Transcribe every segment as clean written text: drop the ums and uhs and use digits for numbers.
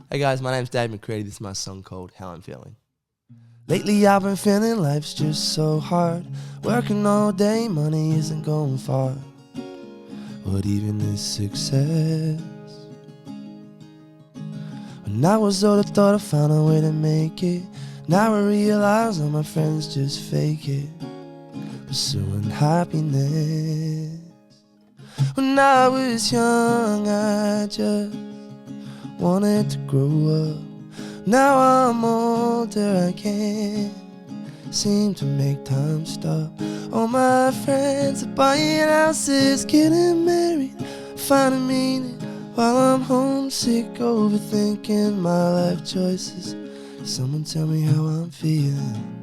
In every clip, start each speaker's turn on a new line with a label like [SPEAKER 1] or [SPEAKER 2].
[SPEAKER 1] Hey guys, my name's Dave MacCredie. This is my song called How I'm Feeling. Lately I've been feeling life's just so hard. Working all day, money isn't going far. What even is success? When I was old, I thought I found a way to make it. Now I realize all my friends just fake it, pursuing happiness. When I was young, I just wanted to grow up. Now I'm older, I can't seem to make time stop. All my friends are buying houses, getting married, finding meaning, while I'm homesick, overthinking my life choices. Someone tell me how I'm feeling.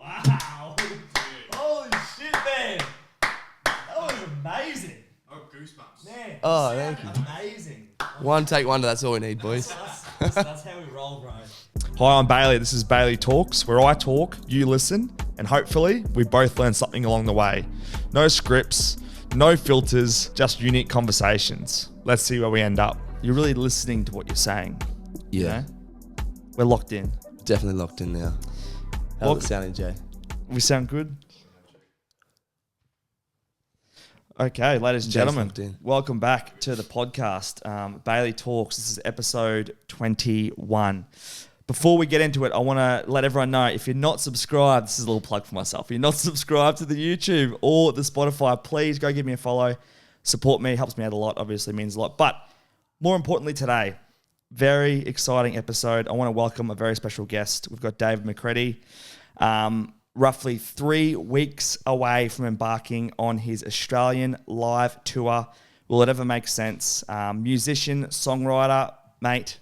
[SPEAKER 2] Wow. Holy shit, man. That was amazing.
[SPEAKER 3] Oh, goosebumps.
[SPEAKER 2] Man,
[SPEAKER 1] Oh, thank you.
[SPEAKER 2] amazing.
[SPEAKER 1] One take wonder, that's all we need, boys.
[SPEAKER 2] That's how we roll, bro.
[SPEAKER 3] Hi, I'm Bailey. This is Bailey Talks, where I talk, you listen, and hopefully we both learn something along the way. No scripts, no filters, just unique conversations. Let's see where we end up. You're really listening to what you're saying.
[SPEAKER 1] Yeah,
[SPEAKER 3] You know? We're locked in.
[SPEAKER 1] definitely locked in now. How's it sounding, Jay?
[SPEAKER 3] We sound good? Okay, ladies and
[SPEAKER 1] Jay's
[SPEAKER 3] gentlemen,
[SPEAKER 1] locked in.
[SPEAKER 3] welcome back to the podcast. Bailey Talks. This is episode 21. Before we get into it, I want to let everyone know, if you're not subscribed, this is a little plug for myself. If you're not subscribed to the YouTube or the Spotify, please go give me a follow. Support me, helps me out a lot, obviously means a lot. But more importantly today, very exciting episode. I want to welcome a very special guest. We've got Dave MacCredie, roughly 3 weeks away from embarking on his Australian live tour. Will it ever make sense? Musician, songwriter, mate.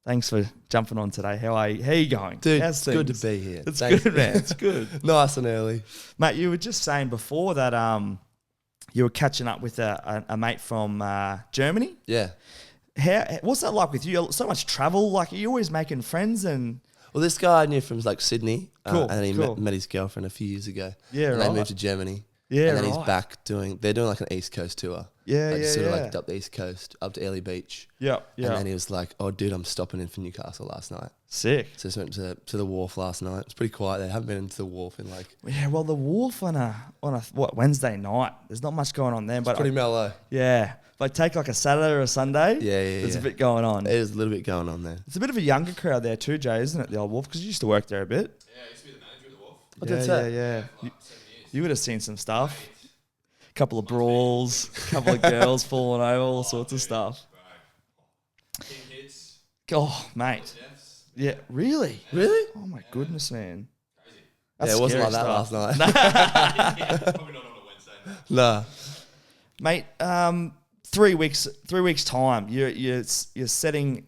[SPEAKER 3] Thanks for jumping on today. How are you going?
[SPEAKER 1] Dude,
[SPEAKER 3] How's
[SPEAKER 1] it's good to
[SPEAKER 3] things?
[SPEAKER 1] be here.
[SPEAKER 3] It's
[SPEAKER 1] Thanks.
[SPEAKER 3] good, man. It's good.
[SPEAKER 1] Nice and early.
[SPEAKER 3] Mate, you were just saying before that you were catching up with a mate from Germany.
[SPEAKER 1] Yeah.
[SPEAKER 3] What's that like with you? So much travel. Like, are you always making friends? And
[SPEAKER 1] Well, this guy I knew from like Sydney,
[SPEAKER 3] Cool,
[SPEAKER 1] and he
[SPEAKER 3] cool.
[SPEAKER 1] met his girlfriend a few years ago.
[SPEAKER 3] Yeah,
[SPEAKER 1] and
[SPEAKER 3] right.
[SPEAKER 1] they moved to Germany.
[SPEAKER 3] Yeah,
[SPEAKER 1] and then he's
[SPEAKER 3] right.
[SPEAKER 1] back they're doing like an East Coast tour.
[SPEAKER 3] Yeah,
[SPEAKER 1] like,
[SPEAKER 3] yeah,
[SPEAKER 1] sort of
[SPEAKER 3] yeah.
[SPEAKER 1] like up the East Coast, up to Ely Beach.
[SPEAKER 3] yeah, yeah.
[SPEAKER 1] And then he was like, "Oh, dude, I'm stopping in for Newcastle last night."
[SPEAKER 3] Sick.
[SPEAKER 1] So just went to the wharf last night. It's pretty quiet. They haven't been into the wharf in like
[SPEAKER 3] Yeah, well, the wharf on a Wednesday night. There's not much going on there, but
[SPEAKER 1] pretty mellow.
[SPEAKER 3] yeah. If I take like a Saturday or a Sunday,
[SPEAKER 1] Yeah.
[SPEAKER 3] there's a bit going on.
[SPEAKER 1] There's a little bit going on there.
[SPEAKER 3] It's a bit of a younger crowd there too, Jay, isn't it? The old Wharf, because you used to work there a bit.
[SPEAKER 4] Yeah, I used to be the manager of the Wharf.
[SPEAKER 1] I did say.
[SPEAKER 3] Yeah.
[SPEAKER 4] For like 7 years.
[SPEAKER 3] You would have seen some stuff. Couple of brawls, couple of girls falling over, all sorts of stuff.
[SPEAKER 4] Bro. 10 hits,
[SPEAKER 3] Oh, mate.
[SPEAKER 4] deaths.
[SPEAKER 3] Yeah, really?
[SPEAKER 1] Really?
[SPEAKER 3] Oh my goodness, man.
[SPEAKER 4] Crazy.
[SPEAKER 3] That's
[SPEAKER 1] Yeah, it wasn't like
[SPEAKER 3] scary
[SPEAKER 1] that
[SPEAKER 3] stuff.
[SPEAKER 1] last night.
[SPEAKER 4] Yeah, probably not on a Wednesday.
[SPEAKER 1] Nah.
[SPEAKER 3] Mate, 3 weeks time, you're setting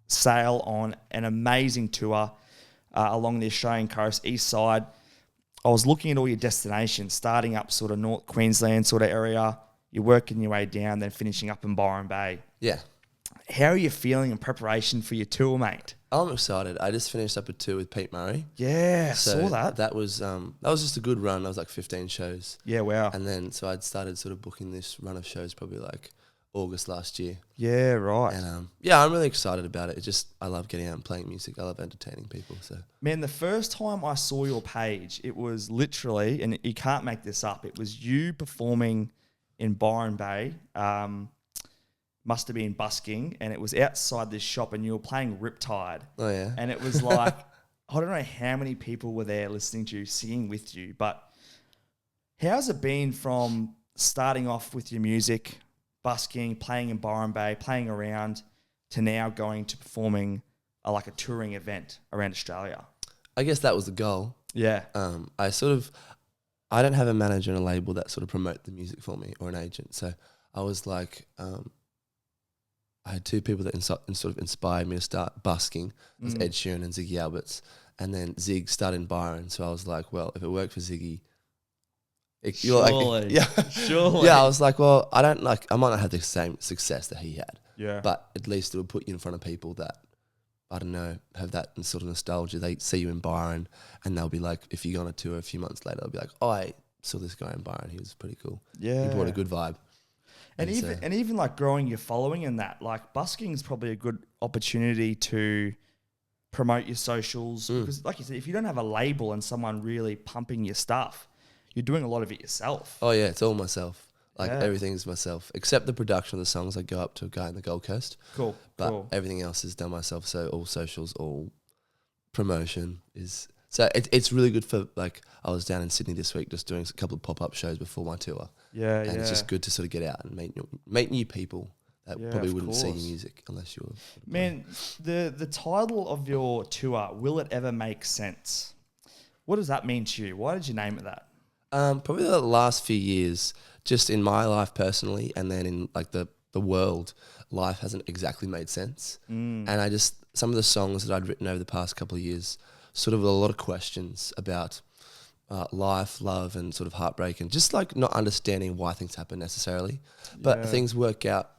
[SPEAKER 3] sail on an amazing tour along the Australian coast, east side. I was looking at all your destinations, starting up sort of North Queensland sort of area. You're working your way down, then finishing up in Byron Bay.
[SPEAKER 1] Yeah.
[SPEAKER 3] How are you feeling in preparation for your tour, mate?
[SPEAKER 1] I'm excited. I just finished up a tour with Pete Murray.
[SPEAKER 3] Yeah,
[SPEAKER 1] So
[SPEAKER 3] saw that.
[SPEAKER 1] That was just a good run. That was like 15 shows.
[SPEAKER 3] Yeah, wow.
[SPEAKER 1] And then so I'd started sort of booking this run of shows probably like August last year.
[SPEAKER 3] Yeah, right.
[SPEAKER 1] And yeah, I'm really excited about it. It just, I love getting out and playing music. I love entertaining people. So
[SPEAKER 3] Man, the first time I saw your page, it was literally, and you can't make this up, it was you performing in Byron Bay. Must have been busking, and it was outside this shop, and you were playing Riptide.
[SPEAKER 1] oh yeah.
[SPEAKER 3] And it was like, I don't know how many people were there listening to you, singing with you, but how's it been from starting off with your music, busking, playing in Byron Bay, playing around, to now going to performing like a touring event around Australia?
[SPEAKER 1] I guess that was the goal.
[SPEAKER 3] Yeah.
[SPEAKER 1] I don't have a manager and a label that sort of promote the music for me, or an agent. So I was like, I had two people that sort of inspired me to start busking. It was Ed Sheeran and Ziggy Alberts. And then Zig started in Byron. So I was like, well, if it worked for Ziggy,
[SPEAKER 3] Surely.
[SPEAKER 1] yeah.
[SPEAKER 3] Surely.
[SPEAKER 1] Yeah, I was like, well, I might not have the same success that he had.
[SPEAKER 3] Yeah.
[SPEAKER 1] But at least it would put you in front of people that, I don't know, have that sort of nostalgia. They see you in Byron and they'll be like, if you go on a tour a few months later, they'll be like, oh, saw this guy in Byron. He was pretty cool.
[SPEAKER 3] Yeah.
[SPEAKER 1] He brought a good vibe.
[SPEAKER 3] And
[SPEAKER 1] so-
[SPEAKER 3] even like growing your following and that, like busking is probably a good opportunity to promote your socials because, like you said, if you don't have a label and someone really pumping your stuff, you're doing a lot of it yourself.
[SPEAKER 1] Oh yeah, it's all myself. Like
[SPEAKER 3] Yeah.
[SPEAKER 1] everything's myself, except the production of the songs. I go up to a guy in the Gold Coast,
[SPEAKER 3] Cool.
[SPEAKER 1] but everything else is done myself. So all socials, all promotion is. So it's really good for, like, I was down in Sydney this week just doing a couple of pop-up shows before my tour.
[SPEAKER 3] Yeah,
[SPEAKER 1] And it's just good to sort of get out and meet new people that
[SPEAKER 3] Yeah,
[SPEAKER 1] probably
[SPEAKER 3] of
[SPEAKER 1] wouldn't see your
[SPEAKER 3] course.
[SPEAKER 1] music unless you were.
[SPEAKER 3] Man, the title of your tour, Will It Ever Make Sense? What does that mean to you? Why did you name it that?
[SPEAKER 1] Probably the last few years, just in my life personally, and then in like the world, life hasn't exactly made sense. And I just, some of the songs that I'd written over the past couple of years, sort of a lot of questions about life, love, and sort of heartbreak, and just like not understanding why things happen necessarily. But things work out.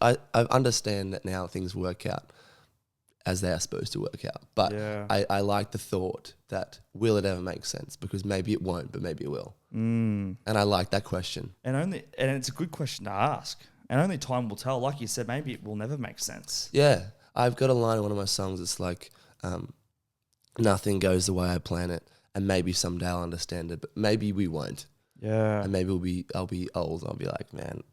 [SPEAKER 1] I understand that now things work out as they are supposed to work out. But I like the thought that will it ever make sense? Because maybe it won't, but maybe it will. And I like that question.
[SPEAKER 3] And it's a good question to ask. And only time will tell. Like you said, maybe it will never make sense.
[SPEAKER 1] Yeah. I've got a line in one of my songs. It's like, nothing goes the way I plan it. And maybe someday I'll understand it, but maybe we won't.
[SPEAKER 3] Yeah.
[SPEAKER 1] And maybe I'll be old and I'll be like, man,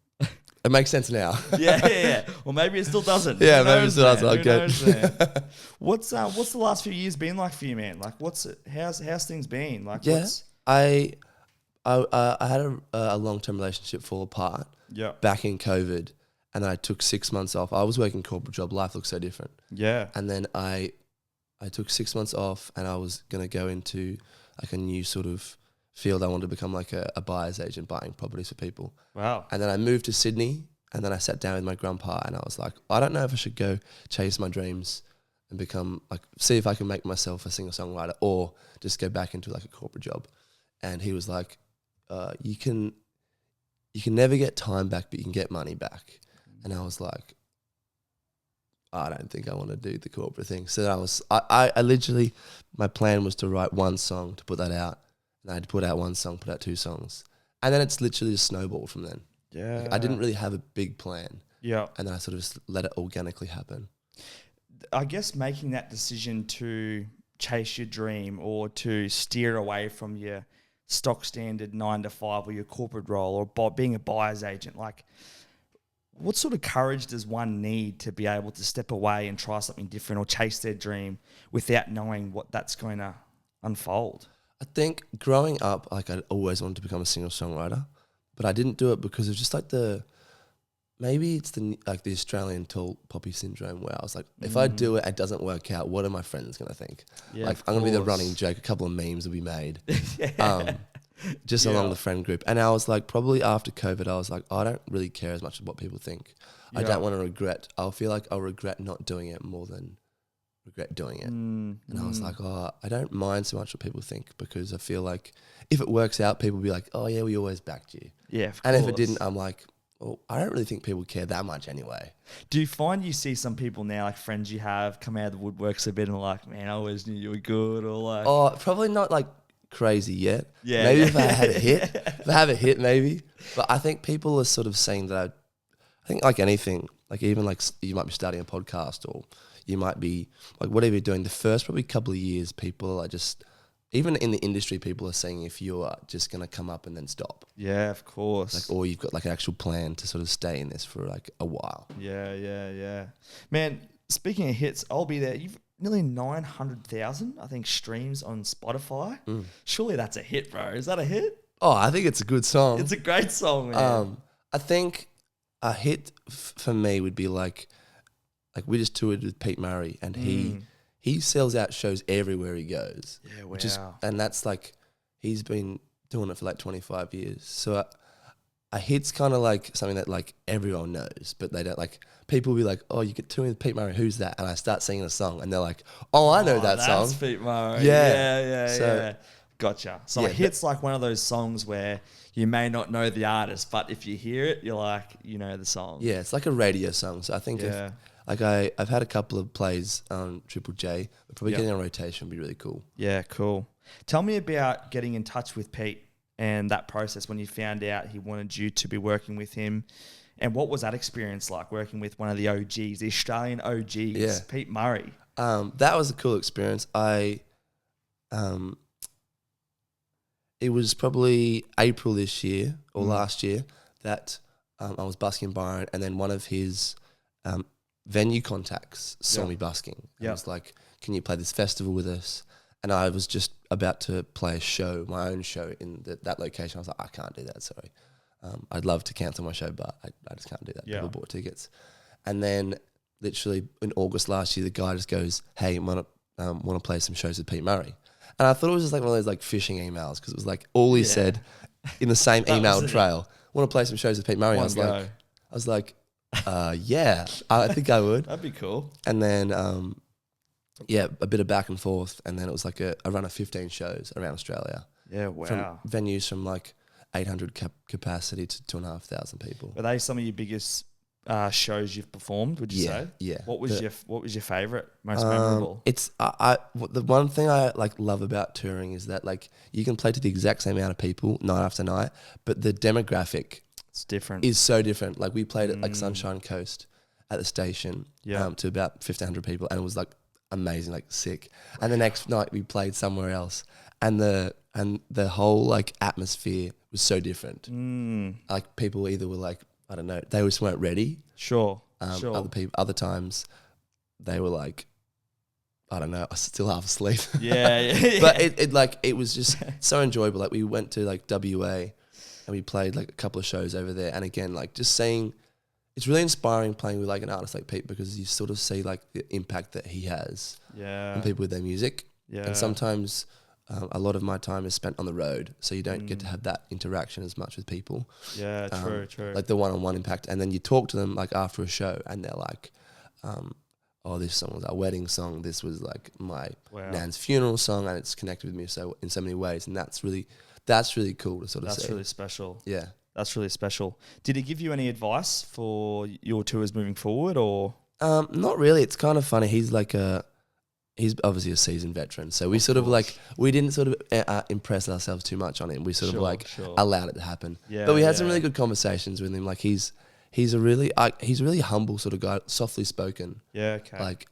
[SPEAKER 1] it makes sense now.
[SPEAKER 3] yeah. Well, maybe it still doesn't.
[SPEAKER 1] Yeah,
[SPEAKER 3] Who
[SPEAKER 1] maybe it
[SPEAKER 3] knows,
[SPEAKER 1] still doesn't.
[SPEAKER 3] man? Who
[SPEAKER 1] Okay.
[SPEAKER 3] knows, man? What's the last few years been like for you, man? Like, how's things been? Like,
[SPEAKER 1] Yeah. I had a long-term relationship fall apart back in COVID, and I took 6 months off. I was working corporate job. Life looks so different.
[SPEAKER 3] Yeah.
[SPEAKER 1] And then I took 6 months off, and I was going to go into like a new sort of field. I wanted to become like a buyer's agent, buying properties for people.
[SPEAKER 3] Wow.
[SPEAKER 1] And then I moved to Sydney, and then I sat down with my grandpa, and I was like, I don't know if I should go chase my dreams and become like, see if I can make myself a singer-songwriter, or just go back into like a corporate job. And he was like, you can never get time back, but you can get money back. And I was like, I don't think I want to do the corporate thing. So I literally, my plan was to write one song, to put that out. And I'd put out one song, put out 2 songs. And then it's literally just snowballed from then.
[SPEAKER 3] Yeah.
[SPEAKER 1] Like, I didn't really have a big plan.
[SPEAKER 3] Yeah.
[SPEAKER 1] And then I sort of just let it organically happen.
[SPEAKER 3] I guess making that decision to chase your dream or to steer away from your stock standard 9 to 5 or your corporate role or being a buyer's agent, like, what sort of courage does one need to be able to step away and try something different or chase their dream without knowing what that's going to unfold?
[SPEAKER 1] I think growing up, like, I always wanted to become a singer-songwriter, but I didn't do it because of just like maybe it's the Australian tall poppy syndrome, where I was like, if I do it, it doesn't work out, what are my friends going to think?
[SPEAKER 3] Yeah,
[SPEAKER 1] like,
[SPEAKER 3] of
[SPEAKER 1] I'm going to be the
[SPEAKER 3] course.
[SPEAKER 1] running joke, a couple of memes will be made. Just along the friend group. And I was like, probably after COVID, I was like, I don't really care as much as what people think. I don't want to regret. I'll feel like I'll regret not doing it more than regret doing it. And I was like, I don't mind so much what people think, because I feel like if it works out, people will be like, oh yeah, we always backed you.
[SPEAKER 3] Yeah, of
[SPEAKER 1] And
[SPEAKER 3] course.
[SPEAKER 1] if it didn't, I'm like, well, I don't really think people care that much anyway.
[SPEAKER 3] Do you find you see some people now, like friends you have, come out of the woodworks a bit and are like, man, I always knew you were good, or like...
[SPEAKER 1] Oh, probably not like crazy yet.
[SPEAKER 3] Yeah,
[SPEAKER 1] Maybe
[SPEAKER 3] yeah.
[SPEAKER 1] if I had a hit, if I have a hit, maybe. But I think people are sort of saying that I think like anything, like even like you might be starting a podcast, or you might be like whatever you're doing, the first probably couple of years, people are just, even in the industry, people are saying if you are just going to come up and then stop.
[SPEAKER 3] Yeah, of course.
[SPEAKER 1] Like, or you've got like an actual plan to sort of stay in this for like a while.
[SPEAKER 3] Yeah. Man, speaking of hits, I'll be there. You've nearly 900,000, I think, streams on Spotify. Surely that's a hit, bro. Is that a hit?
[SPEAKER 1] Oh, I think it's a good song.
[SPEAKER 3] It's a great song, man.
[SPEAKER 1] I think a hit for me would be like we just toured with Pete Murray, and he sells out shows everywhere he goes.
[SPEAKER 3] Yeah, wow.
[SPEAKER 1] And that's like, he's been doing it for like 25 years. So a hit's kind of like something that like everyone knows, but they don't, like, people will be like, oh, you get touring with Pete Murray, who's that? And I start singing a song, and they're like, oh, I know that song.
[SPEAKER 3] That's Pete Murray.
[SPEAKER 1] Yeah.
[SPEAKER 3] Yeah. Gotcha. So
[SPEAKER 1] Yeah,
[SPEAKER 3] a hit's like one of those songs where you may not know the artist, but if you hear it, you're like, you know the song.
[SPEAKER 1] Yeah, it's like a radio song. So I think
[SPEAKER 3] Yeah.
[SPEAKER 1] I've had a couple of plays on Triple J, but probably
[SPEAKER 3] Yeah.
[SPEAKER 1] getting on rotation would be really cool.
[SPEAKER 3] Yeah, cool. Tell me about getting in touch with Pete and that process when you found out he wanted you to be working with him. And what was that experience like, working with one of the OGs, the Australian OGs, Pete Murray?
[SPEAKER 1] That was a cool experience. It was probably April this year or last year that I was busking in Byron, and then one of his venue contacts saw me busking. And was like, "Can you play this festival with us?" And I was just about to play a show, my own show in that location. I was like, "I can't do that, sorry. I'd love to cancel my show, but I just can't do that." People bought tickets. And then literally in August last year, the guy just goes, "Hey, want to play some shows with Pete Murray?" And I thought it was just like one of those like phishing emails, because it was like all he said in the same email trail. "Want to play some shows with Pete Murray?" I was like, yeah, I think I would.
[SPEAKER 3] That'd be cool.
[SPEAKER 1] And then, a bit of back and forth. And then it was like a run of 15 shows around Australia.
[SPEAKER 3] Yeah, wow.
[SPEAKER 1] From venues from like 800 capacity to 2,500 people.
[SPEAKER 3] Were they some of your biggest shows you've performed, would you say?
[SPEAKER 1] Yeah.
[SPEAKER 3] What was your favourite, most memorable?
[SPEAKER 1] It's the one thing I like love about touring is that like you can play to the exact same amount of people night after night, but the demographic
[SPEAKER 3] It's different.
[SPEAKER 1] is so different. Like we played at like Sunshine Coast at the station to about 1,500 people, and it was like amazing, like sick. And the next night we played somewhere else, and the whole like atmosphere was so different. Like people either were like, I don't know, they just weren't ready.
[SPEAKER 3] Sure.
[SPEAKER 1] Other times they were like, I don't know, I still half asleep.
[SPEAKER 3] Yeah.
[SPEAKER 1] But it was just so enjoyable. Like we went to like WA and we played like a couple of shows over there. And again, like just seeing, it's really inspiring playing with like an artist like Pete, because you sort of see like the impact that he has on people with their music.
[SPEAKER 3] Yeah.
[SPEAKER 1] And sometimes a lot of my time is spent on the road, so you don't get to have that interaction as much with people.
[SPEAKER 3] Yeah, true.
[SPEAKER 1] Like the one-on-one impact. And then you talk to them like after a show and they're like, oh, this song was our wedding song. This was like my nan's funeral song, and it's connected with me so in so many ways. And that's really cool to sort of see.
[SPEAKER 3] That's really special.
[SPEAKER 1] Yeah.
[SPEAKER 3] That's really special. Did he give you any advice for your tours moving forward, or?
[SPEAKER 1] Not really. It's kind of funny. He's obviously a seasoned veteran, so we sort of like, we didn't sort of impress ourselves too much on him. We sort of allowed it to happen. Yeah, but we had some really good conversations with him. Like he's a really humble sort of guy, softly spoken.
[SPEAKER 3] Yeah, okay.
[SPEAKER 1] Like,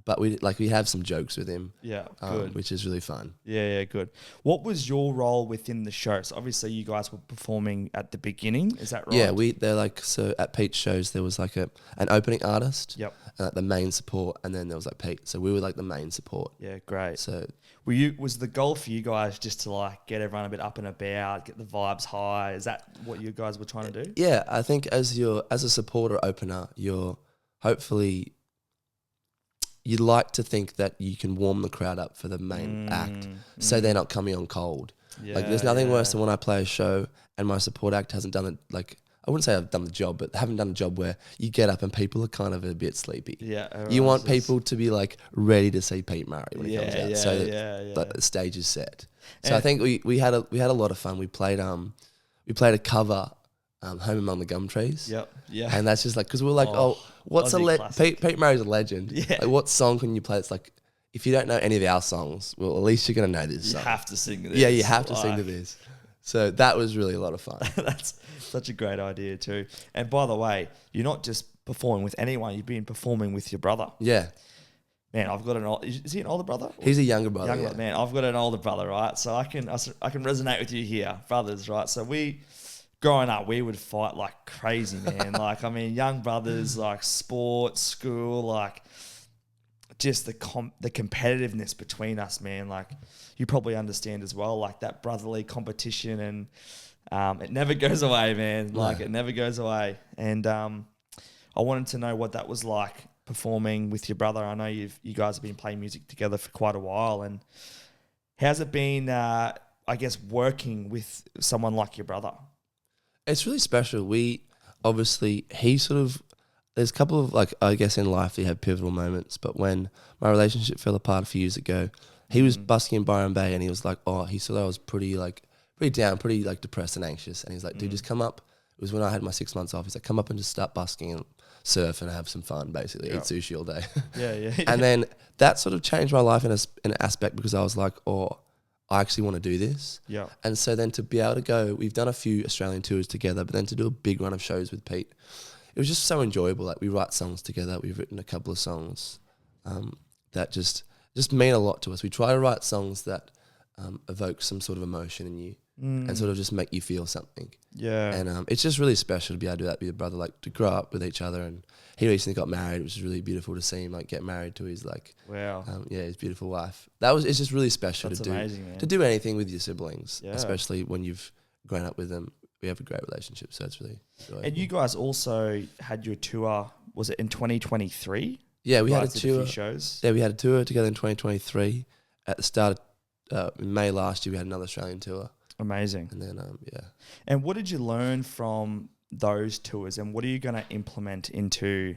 [SPEAKER 1] but we have some jokes with him.
[SPEAKER 3] Yeah, good.
[SPEAKER 1] Which is really fun.
[SPEAKER 3] Yeah, good. What was your role within the show? So obviously you guys were performing at the beginning. Is that right?
[SPEAKER 1] Yeah, they're like, so at Pete's shows there was like an opening artist.
[SPEAKER 3] Yep.
[SPEAKER 1] The main support, and then there was like Pete. So we were like the main support.
[SPEAKER 3] Yeah, great.
[SPEAKER 1] So
[SPEAKER 3] was the goal for you guys just to like get everyone a bit up and about, get the vibes high? Is that what you guys were trying to do?
[SPEAKER 1] Yeah, I think as a supporter opener, you'd like to think that you can warm the crowd up for the main act, so they're not coming on cold.
[SPEAKER 3] Yeah,
[SPEAKER 1] like there's nothing worse than when I play a show and my support act hasn't done it, like, I wouldn't say I've done the job, but haven't done a job where you get up and people are kind of a bit sleepy.
[SPEAKER 3] Yeah.
[SPEAKER 1] You want people to be like ready to see Pete Murray when he comes out, so that the stage is set. So I think we had a lot of fun. We played a cover, Home Among the Gum Trees.
[SPEAKER 3] Yep. Yeah.
[SPEAKER 1] And that's just like, because we're like, what's Pete Murray's a legend.
[SPEAKER 3] Yeah.
[SPEAKER 1] Like, what song can you play? It's like, if you don't know any of our songs, well, at least you're gonna know this song.
[SPEAKER 3] You have to sing to this.
[SPEAKER 1] Yeah, you have to sing to this. So that was really a lot of fun.
[SPEAKER 3] That's such a great idea too. And by the way, you're not just performing with anyone, you've been performing with your brother.
[SPEAKER 1] Yeah.
[SPEAKER 3] Man, I've got is he an older brother?
[SPEAKER 1] He's a younger brother.
[SPEAKER 3] Man, I've got an older brother, right? So I can resonate with you here, brothers, right? So growing up, we would fight like crazy, man. Like, I mean, young brothers, like sports, school, like just the competitiveness between us, man. Like, you probably understand as well, like that brotherly competition, and it never goes away, man. Like, it never goes away. And I wanted to know what that was like performing with your brother. I know you guys have been playing music together for quite a while, and how's it been, I guess, working with someone like your brother?
[SPEAKER 1] It's really special. There's a couple of, like, I guess in life you have pivotal moments, but when my relationship fell apart a few years ago, he was busking in Byron Bay, and he was like, he saw that I was pretty down, pretty like depressed and anxious, and he's like, dude, just come up. It was when I had my 6 months off. He's like, come up and just start busking and surf and have some fun, basically. Eat sushi all day.
[SPEAKER 3] Yeah.
[SPEAKER 1] And then that sort of changed my life in an aspect, because I was like, I actually want to do this.
[SPEAKER 3] Yeah.
[SPEAKER 1] And so then to be able to go, we've done a few Australian tours together, but then to do a big run of shows with Pete, it was just so enjoyable. Like we write songs together. We've written a couple of songs that just mean a lot to us. We try to write songs that evoke some sort of emotion in you and sort of just make you feel something.
[SPEAKER 3] Yeah.
[SPEAKER 1] And it's just really special to be able to do that with your brother, like to grow up with each other. And he recently got married, which is really beautiful to see him like get married to his like,
[SPEAKER 3] Wow.
[SPEAKER 1] his beautiful wife. It's just really special
[SPEAKER 3] That's
[SPEAKER 1] to do,
[SPEAKER 3] amazing, man.
[SPEAKER 1] to do anything with your siblings,
[SPEAKER 3] Yeah.
[SPEAKER 1] especially when you've grown up with them. We have a great relationship, so it's really enjoyable.
[SPEAKER 3] And you guys also had your tour, was it in 2023?
[SPEAKER 1] Yeah, we had a
[SPEAKER 3] Did
[SPEAKER 1] tour.
[SPEAKER 3] few shows.
[SPEAKER 1] Yeah, we had a tour together in 2023. At the start of in May last year, we had another Australian tour.
[SPEAKER 3] Amazing.
[SPEAKER 1] And then,
[SPEAKER 3] And what did you learn from those tours, and what are you going to implement into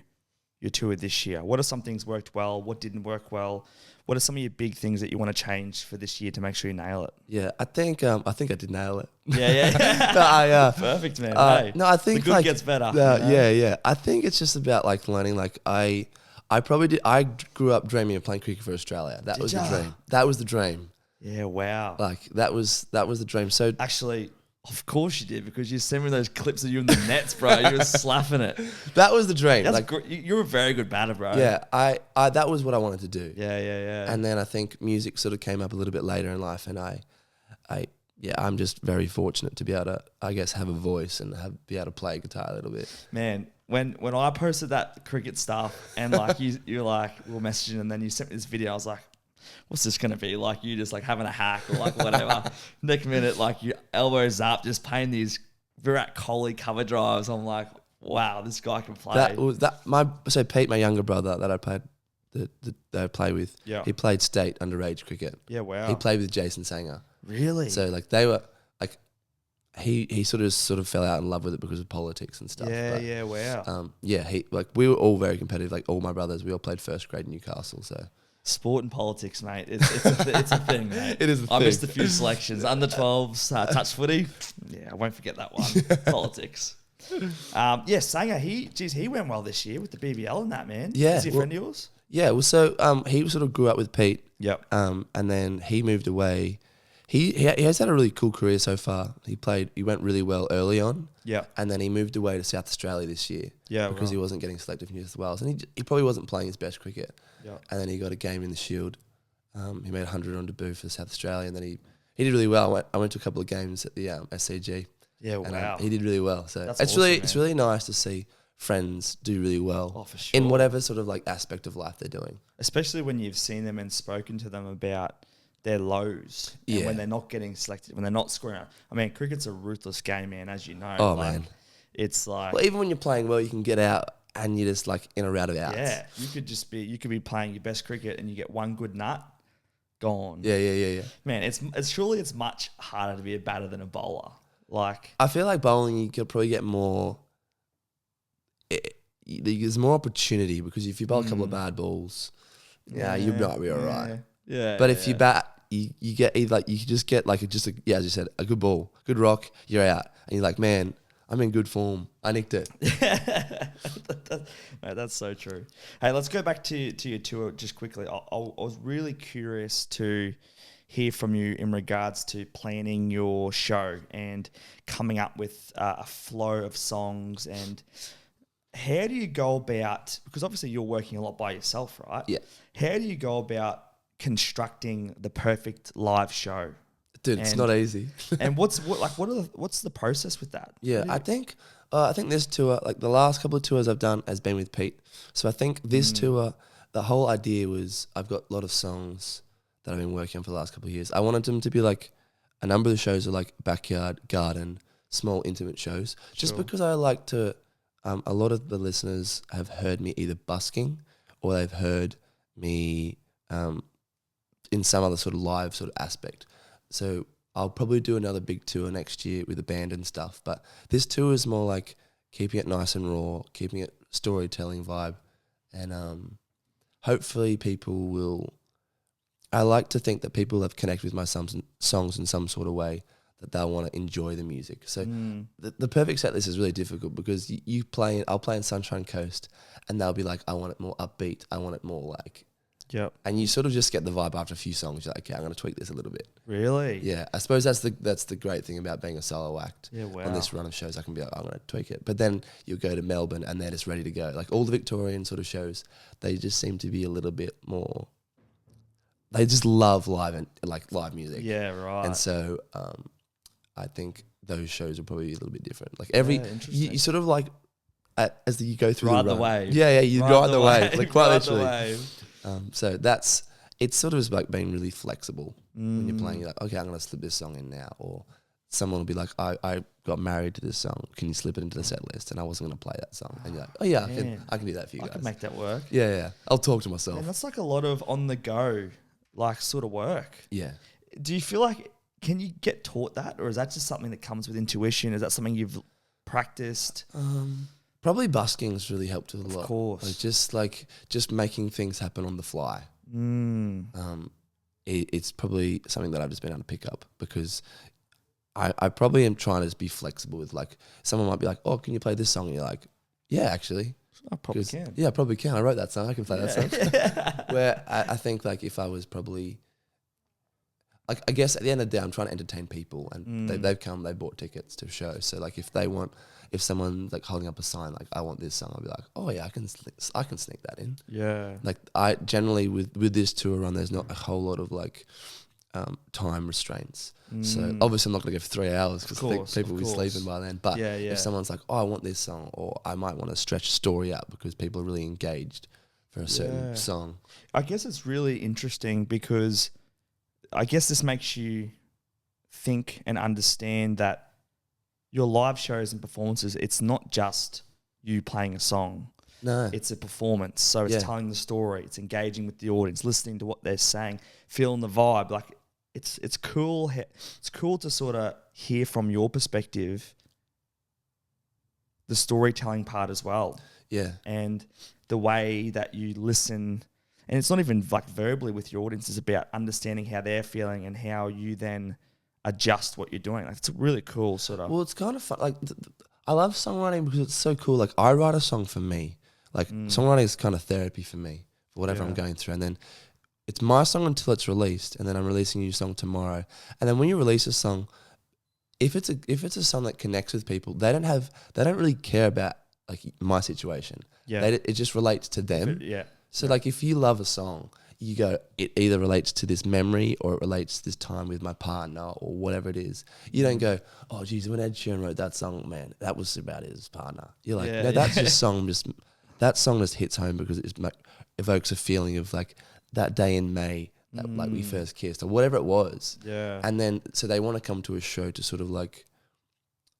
[SPEAKER 3] your tour this year? What are some things worked well? What didn't work well? What are some of your big things that you want to change for this year to make sure you nail it?
[SPEAKER 1] Yeah, I think I did nail it.
[SPEAKER 3] Yeah.
[SPEAKER 1] No,
[SPEAKER 3] Perfect, man. Hey,
[SPEAKER 1] no, I think
[SPEAKER 3] the good
[SPEAKER 1] like,
[SPEAKER 3] gets better.
[SPEAKER 1] Yeah. I think it's just about like learning. Like I probably did. I grew up dreaming of playing cricket for Australia. That was
[SPEAKER 3] ya?
[SPEAKER 1] the dream. That was the dream.
[SPEAKER 3] Yeah, wow.
[SPEAKER 1] Like that was the dream. So
[SPEAKER 3] Actually, of course you did, because you sent me those clips of you in the nets, bro. You were slapping it.
[SPEAKER 1] that was the dream.
[SPEAKER 3] That's
[SPEAKER 1] Like
[SPEAKER 3] you're a very good batter, bro.
[SPEAKER 1] yeah, I that was what I wanted to do.
[SPEAKER 3] Yeah.
[SPEAKER 1] And then I think music sort of came up a little bit later in life, and I'm just very fortunate to be able to, I guess, have a voice and be able to play guitar a little bit.
[SPEAKER 3] Man, when I posted that cricket stuff and like you're like, we were messaging, and then you sent me this video, I was like, what's this gonna be? Like you just like having a hack or like whatever. Next minute, like your elbows up, just playing these Virat Kohli cover drives. I'm like, wow, this guy can play.
[SPEAKER 1] So Pete, my younger brother that I played that I play with,
[SPEAKER 3] Yeah.
[SPEAKER 1] he played state underage cricket.
[SPEAKER 3] Yeah, wow.
[SPEAKER 1] He played with Jason Sanger.
[SPEAKER 3] Really?
[SPEAKER 1] So like they were like he sort of fell out in love with it because of politics and stuff.
[SPEAKER 3] Yeah,
[SPEAKER 1] but,
[SPEAKER 3] wow.
[SPEAKER 1] he like we were all very competitive. Like all my brothers, we all played first grade in Newcastle. So
[SPEAKER 3] Sport and politics, mate. It's a thing, mate.
[SPEAKER 1] It is a
[SPEAKER 3] I
[SPEAKER 1] thing.
[SPEAKER 3] missed a few selections. Under 12s, touch footy. Yeah, I won't forget that one. Politics. Sanger, he went well this year with the BBL and that, man.
[SPEAKER 1] Yeah,
[SPEAKER 3] Is he a friend of yours?
[SPEAKER 1] yeah, well, so he sort of grew up with Pete.
[SPEAKER 3] Yep.
[SPEAKER 1] And then he moved away. He has had a really cool career so far. He went really well early on.
[SPEAKER 3] Yeah.
[SPEAKER 1] And then he moved away to South Australia this year.
[SPEAKER 3] Yeah,
[SPEAKER 1] Because he wasn't getting selected for New South Wales. And he probably wasn't playing his best cricket.
[SPEAKER 3] Yeah.
[SPEAKER 1] And then he got a game in the Shield. He made 100 on debut for South Australia. And then he did really well. I went to a couple of games at the SCG.
[SPEAKER 3] Yeah,
[SPEAKER 1] And
[SPEAKER 3] wow.
[SPEAKER 1] he did really well. So
[SPEAKER 3] That's
[SPEAKER 1] it's
[SPEAKER 3] awesome,
[SPEAKER 1] it's
[SPEAKER 3] man.
[SPEAKER 1] really nice to see friends do really well.
[SPEAKER 3] Oh, for sure.
[SPEAKER 1] In whatever sort of like aspect of life they're doing.
[SPEAKER 3] Especially when you've seen them and spoken to them about their lows. And
[SPEAKER 1] Yeah.
[SPEAKER 3] when they're not getting selected, when they're not scoring. I mean, cricket's a ruthless game, man, as you know.
[SPEAKER 1] Oh,
[SPEAKER 3] Like,
[SPEAKER 1] man.
[SPEAKER 3] It's like,
[SPEAKER 1] Well, even when you're playing well, you can get out and you're just like in a route of outs.
[SPEAKER 3] yeah, you could be playing your best cricket and you get one good nut, gone.
[SPEAKER 1] Yeah.
[SPEAKER 3] Man, it's surely it's much harder to be a batter than a bowler. Like,
[SPEAKER 1] I feel like bowling, you could probably get more. There's more opportunity because if you bowl a couple of bad balls, you might be all right.
[SPEAKER 3] Yeah.
[SPEAKER 1] But if you bat, you get either like you just get like as you said, a good ball, good rock, you're out, and you're like, man, I'm in good form. I nicked it.
[SPEAKER 3] Mate, that's so true. Hey, let's go back to your tour just quickly. I was really curious to hear from you in regards to planning your show and coming up with a flow of songs. And how do you go about, because obviously you're working a lot by yourself, right?
[SPEAKER 1] Yeah.
[SPEAKER 3] How do you go about constructing the perfect live show?
[SPEAKER 1] Dude, it's
[SPEAKER 3] And-
[SPEAKER 1] not easy.
[SPEAKER 3] And what's the process with that?
[SPEAKER 1] Yeah, I think this tour, like the last couple of tours I've done, has been with Pete. So I think this tour, the whole idea was I've got a lot of songs that I've been working on for the last couple of years. I wanted them to be like, a number of the shows are like backyard, garden, small, intimate shows. Just because I like to, a lot of the listeners have heard me either busking or they've heard me in some other sort of live sort of aspect. So I'll probably do another big tour next year with a band and stuff. But this tour is more like keeping it nice and raw, keeping it storytelling vibe. And hopefully people will... I like to think that people have connected with my songs in some sort of way, that they'll want to enjoy the music. So the perfect set list is really difficult because I'll play in Sunshine Coast and they'll be like, I want it more upbeat. I want it more like
[SPEAKER 3] Yep.
[SPEAKER 1] And you sort of just get the vibe after a few songs. You're like, okay, I'm going to tweak this a little bit.
[SPEAKER 3] Really?
[SPEAKER 1] Yeah, I suppose that's the great thing about being a solo act.
[SPEAKER 3] Yeah, wow.
[SPEAKER 1] On this run of shows, I can be like, I'm going to tweak it. But then you go to Melbourne and they're just ready to go. Like all the Victorian sort of shows, they just seem to be a little bit more. They just love live music.
[SPEAKER 3] Yeah, right.
[SPEAKER 1] And so I think those shows are probably a little bit different. Like you sort of like as you go through
[SPEAKER 3] Ride
[SPEAKER 1] the
[SPEAKER 3] the wave.
[SPEAKER 1] Yeah, you ride the wave, like quite
[SPEAKER 3] Ride the
[SPEAKER 1] literally.
[SPEAKER 3] wave.
[SPEAKER 1] So it's sort of like being really flexible when you're playing. You're like, okay, I'm going to slip this song in now, or someone will be like, I got married to this song. Can you slip it into the set list? And I wasn't going to play that song. And you're like, oh yeah, I can do that for you guys.
[SPEAKER 3] I can make that work.
[SPEAKER 1] Yeah. I'll talk to myself.
[SPEAKER 3] And that's like a lot of on the go, like sort of work.
[SPEAKER 1] Yeah.
[SPEAKER 3] Do you feel like, can you get taught that, or is that just something that comes with intuition? Is that something you've practiced?
[SPEAKER 1] Probably busking's really helped a lot.
[SPEAKER 3] Of course.
[SPEAKER 1] Just making things happen on the fly. It's probably something that I've just been able to pick up because I probably am trying to be flexible with, like, someone might be like, oh, can you play this song? And you're like, yeah, actually.
[SPEAKER 3] I probably can.
[SPEAKER 1] Yeah, I probably can. I wrote that song. I can play that song. Where I think, like, if I was probably, like, I guess at the end of the day, I'm trying to entertain people, and they've bought tickets to a show. So, like, if someone's like holding up a sign, like, I want this song, I'll be like, oh yeah, I can sneak that in.
[SPEAKER 3] Yeah.
[SPEAKER 1] Like, I generally with this tour run, there's not a whole lot of like time restraints. So obviously I'm not going to go for 3 hours because people will be sleeping by then. But if someone's like, oh, I want this song, or I might want to stretch a story out because people are really engaged for a certain song.
[SPEAKER 3] I guess it's really interesting because I guess this makes you think and understand that your live shows and performances, it's not just you playing a song.
[SPEAKER 1] No.
[SPEAKER 3] It's a performance. So it's telling the story. It's engaging with the audience, listening to what they're saying, feeling the vibe. Like, it's cool. It's cool to sort of hear from your perspective the storytelling part as well.
[SPEAKER 1] Yeah.
[SPEAKER 3] And the way that you listen. And it's not even like verbally with your audience. It's about understanding how they're feeling and how you then adjust what you're doing. Like, it's really cool sort of.
[SPEAKER 1] Well, it's kind of fun. Like, I love songwriting because it's so cool. Like, I write a song for me. Like, songwriting is kind of therapy for me, for whatever I'm going through. And then it's my song until it's released, and then I'm releasing a new song tomorrow. And then when you release a song, if it's a song that connects with people, they don't really care about, like, my situation.
[SPEAKER 3] Yeah.
[SPEAKER 1] It just relates to them. So like, if you love a song, you go, it either relates to this memory or it relates to this time with my partner or whatever it is. You don't go, oh geez, when Ed Sheeran wrote that song, man, that was about his partner. You're like, no, that's that song just hits home because it evokes a feeling of, like, that day in May that like we first kissed or whatever it was. Yeah. And then so they want to come to a show to sort of like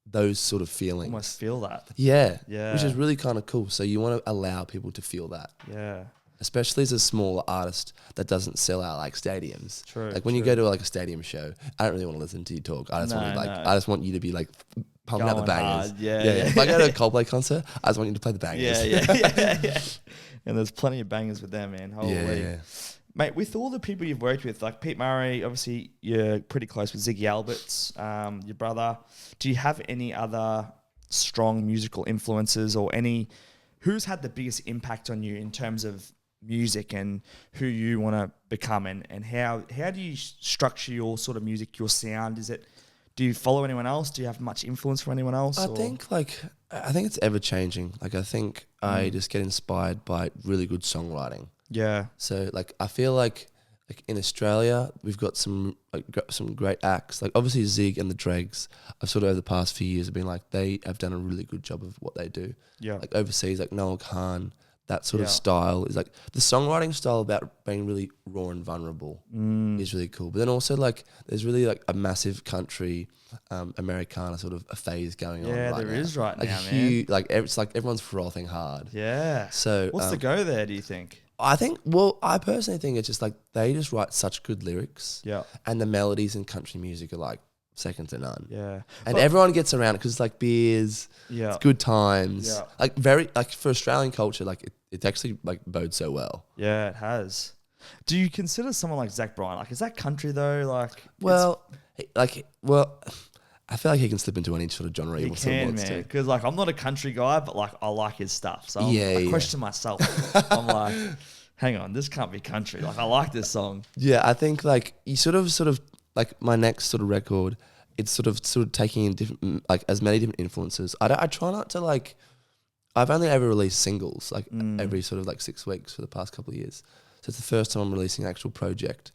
[SPEAKER 1] those sort of feelings.
[SPEAKER 3] Almost feel that.
[SPEAKER 1] Yeah. Yeah. Which is really kind of cool. So you want to allow people to feel that.
[SPEAKER 3] Yeah.
[SPEAKER 1] Especially as a smaller artist that doesn't sell out like stadiums.
[SPEAKER 3] True.
[SPEAKER 1] Like when you go to like a stadium show, I don't really want to listen to you talk. I just want you to be like pumping out the bangers.
[SPEAKER 3] Yeah.
[SPEAKER 1] If I go to a Coldplay concert, I just want you to play the bangers.
[SPEAKER 3] Yeah. And there's plenty of bangers with them, man. Holy.
[SPEAKER 1] Yeah.
[SPEAKER 3] Mate, with all the people you've worked with, like Pete Murray, obviously you're pretty close with Ziggy Alberts, your brother. Do you have any other strong musical influences or who's had the biggest impact on you in terms of music and who you want to become and how do you structure your sort of music, your sound? Do you follow anyone else? Do you have much influence from anyone else?
[SPEAKER 1] I think it's ever changing. Like I think I just get inspired by really good songwriting. Yeah. So like I feel like in Australia we've got some great acts. Like obviously Zig and the Dregs. I've sort of over the past few years have been like they have done a really good job of what they do. Yeah. Like overseas, like Noel Khan. That sort of style is like the songwriting style about being really raw and vulnerable is really cool. But then also like there's really like a massive country Americana sort of a phase going on.
[SPEAKER 3] Yeah, there is right
[SPEAKER 1] like
[SPEAKER 3] now,
[SPEAKER 1] huge, man. Like it's like everyone's frothing hard.
[SPEAKER 3] Yeah.
[SPEAKER 1] So
[SPEAKER 3] what's the go there? Do you think?
[SPEAKER 1] I personally think it's just like they just write such good lyrics. Yeah. And the melodies in country music are like second to none. Yeah. And everyone gets around it because it's like beers. Yeah. It's good times. Yeah. Like very like for Australian culture, like it actually like bodes so well.
[SPEAKER 3] Yeah, it has. Do you consider someone like Zach Bryan? Like, is that country though? Like,
[SPEAKER 1] I feel like he can slip into any sort of genre he wants to.
[SPEAKER 3] Because like I'm not a country guy, but like I like his stuff. So I question myself. I'm like, hang on, this can't be country. Like, I like this song.
[SPEAKER 1] Yeah, I think like you sort of like my next sort of record, it's sort of taking in different like as many different influences. I try not to like. I've only ever released singles like every sort of like 6 weeks for the past couple of years. So it's the first time I'm releasing an actual project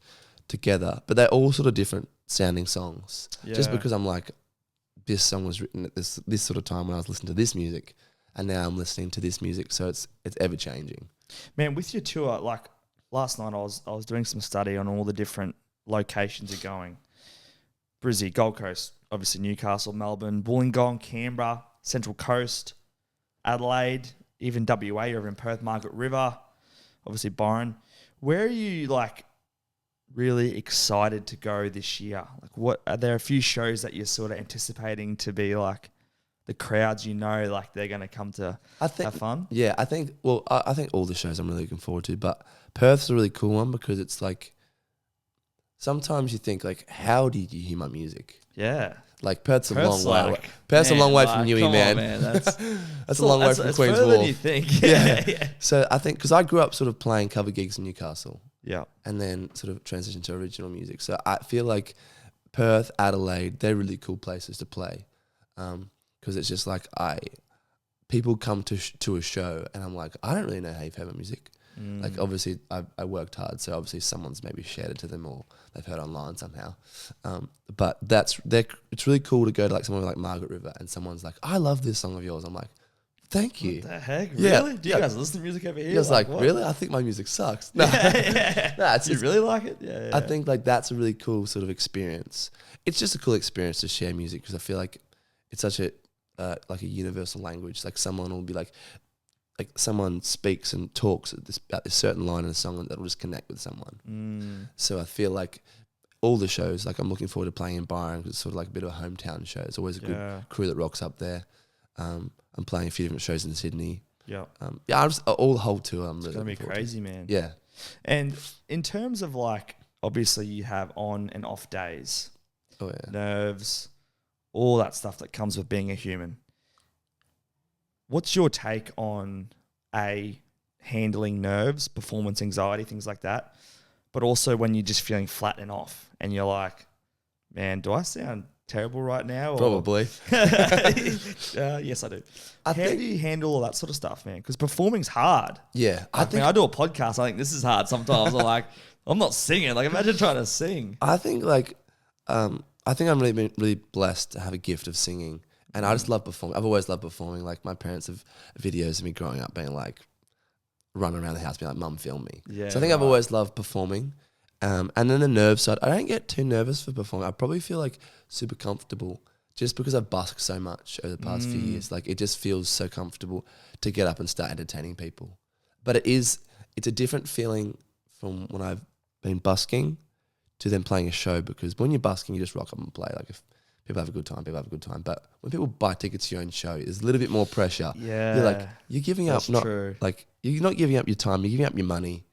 [SPEAKER 1] together, but they're all sort of different sounding songs. Just because I'm like, this song was written at this sort of time when I was listening to this music, and now I'm listening to this music. So it's ever changing.
[SPEAKER 3] Man, with your tour, like last night I was doing some study on all the different locations you're going. Brizzy, Gold Coast, obviously Newcastle, Melbourne, Wollongong, Canberra, Central Coast, Adelaide, even WA, you're in Perth, Margaret River, obviously Byron. Where are you like really excited to go this year? Like, what are there a few shows that you're sort of anticipating to be like the crowds like they're going to come to have fun?
[SPEAKER 1] Yeah, I think all the shows I'm really looking forward to, but Perth's a really cool one because it's like sometimes you think like, how did you hear my music?
[SPEAKER 3] Yeah.
[SPEAKER 1] Like Perth's a long way away.
[SPEAKER 3] like,
[SPEAKER 1] Perth's a
[SPEAKER 3] man,
[SPEAKER 1] long way
[SPEAKER 3] like,
[SPEAKER 1] from Newey,
[SPEAKER 3] come
[SPEAKER 1] man.
[SPEAKER 3] on, man. That's
[SPEAKER 1] That's a long way from
[SPEAKER 3] it's
[SPEAKER 1] Queen's
[SPEAKER 3] further
[SPEAKER 1] Wharf.
[SPEAKER 3] than you think.
[SPEAKER 1] Yeah. So I think because I grew up sort of playing cover gigs in Newcastle,
[SPEAKER 3] Yeah.
[SPEAKER 1] and then sort of transitioned to original music. So I feel like Perth, Adelaide, they're really cool places to play, because it's just like people come to a show, and I'm like, I don't really know how you've heard my music. Like obviously I worked hard, so obviously someone's maybe shared it to them or they've heard online somehow. But it's really cool to go to like somewhere like Margaret River and someone's like, I love this song of yours. I'm like, thank you.
[SPEAKER 3] What the heck?
[SPEAKER 1] Yeah,
[SPEAKER 3] Really? Do you guys listen to music over here?
[SPEAKER 1] He was like,
[SPEAKER 3] what?
[SPEAKER 1] really? I think my music sucks. No,
[SPEAKER 3] Do you really like it? Yeah.
[SPEAKER 1] I think like that's a really cool sort of experience. It's just a cool experience to share music because I feel like it's such a like a universal language. Like someone will be like someone speaks and talks about this certain line in a song that'll just connect with someone. So I feel like all the shows, like I'm looking forward to playing in Byron because it's sort of like a bit of a hometown show. It's always a good crew that rocks up there. I'm playing a few different shows in Sydney.
[SPEAKER 3] Yeah.
[SPEAKER 1] All the whole tour. I'm really
[SPEAKER 3] It's going to be
[SPEAKER 1] looking forward
[SPEAKER 3] crazy, man.
[SPEAKER 1] Yeah.
[SPEAKER 3] And in terms of like, obviously you have on and off days,
[SPEAKER 1] Oh yeah.
[SPEAKER 3] nerves, all that stuff that comes with being a human. What's your take on handling nerves, performance anxiety, things like that, but also when you're just feeling flat and off and you're like, man, do I sound terrible right now? Or
[SPEAKER 1] Probably.
[SPEAKER 3] yes, I do.
[SPEAKER 1] I
[SPEAKER 3] How do you handle all that sort of stuff, man? Because performing's hard.
[SPEAKER 1] Yeah.
[SPEAKER 3] I mean, I do a podcast. I think this is hard sometimes. I'm like, I'm not singing. Like, imagine trying to sing.
[SPEAKER 1] I think I'm really blessed to have a gift of singing. And I just love performing. I've always loved performing. Like my parents have videos of me growing up being like, running around the house being like, Mum, film me.
[SPEAKER 3] Yeah,
[SPEAKER 1] so I think I've always loved performing. And then the nerve side, I don't get too nervous for performing. I probably feel like super comfortable just because I've busked so much over the past few years. Like it just feels so comfortable to get up and start entertaining people. But it's a different feeling from when I've been busking to then playing a show, because when you're busking, you just rock up and play. Like if people have a good time, people have a good time. But when people buy tickets to your own show, there's a little bit more pressure.
[SPEAKER 3] Yeah.
[SPEAKER 1] You're giving up, you're not giving up your time, you're giving up your money,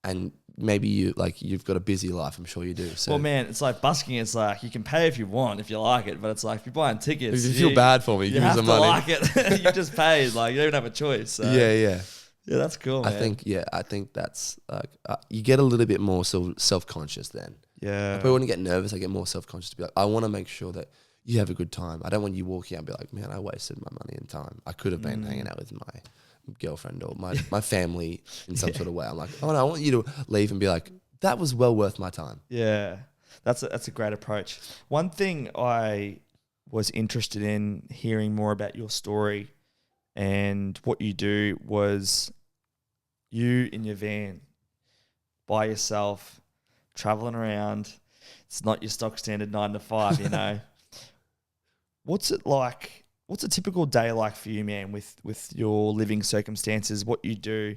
[SPEAKER 1] and maybe you've got a busy life. I'm sure you do. So
[SPEAKER 3] Well, man, it's like busking. It's like you can pay if you want, if you like it, but it's like if you're buying tickets,
[SPEAKER 1] if you feel bad for me,
[SPEAKER 3] you
[SPEAKER 1] give me
[SPEAKER 3] have
[SPEAKER 1] some
[SPEAKER 3] to
[SPEAKER 1] money.
[SPEAKER 3] like it. You just paid. Like you don't even have a choice. So.
[SPEAKER 1] Yeah.
[SPEAKER 3] Yeah, that's cool, man.
[SPEAKER 1] I think that's like you get a little bit more self-conscious then.
[SPEAKER 3] Yeah.
[SPEAKER 1] I probably wouldn't get nervous. I get more self-conscious to be like, I want to make sure that you have a good time. I don't want you walking out and be like, man, I wasted my money and time. I could have been hanging out with my girlfriend or my family in some sort of way. I'm like, oh no, I want you to leave and be like, that was well worth my time.
[SPEAKER 3] Yeah, that's a great approach. One thing I was interested in hearing more about your story and what you do was you in your van by yourself, traveling around. It's not your stock standard 9 to 5, you know. What's it like? What's a typical day like for you, man, with your living circumstances, what you do?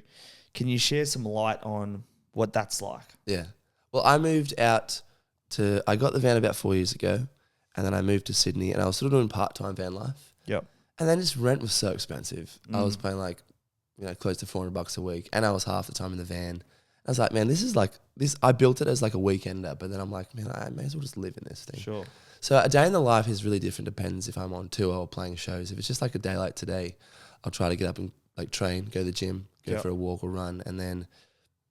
[SPEAKER 3] Can you share some light on what that's like?
[SPEAKER 1] Yeah. Well, I got the van about 4 years ago, and then I moved to Sydney, and I was sort of doing part-time van life.
[SPEAKER 3] Yep.
[SPEAKER 1] And then just rent was so expensive. I was paying like, close to $400 a week, and I was half the time in the van. I was like, man, this is like this. I built it as like a weekender, but then I'm like, man, I may as well just live in this thing.
[SPEAKER 3] Sure.
[SPEAKER 1] So a day in the life is really different. Depends if I'm on tour or playing shows. If it's just like a day like today, I'll try to get up and like train, go to the gym, go for a walk or run, and then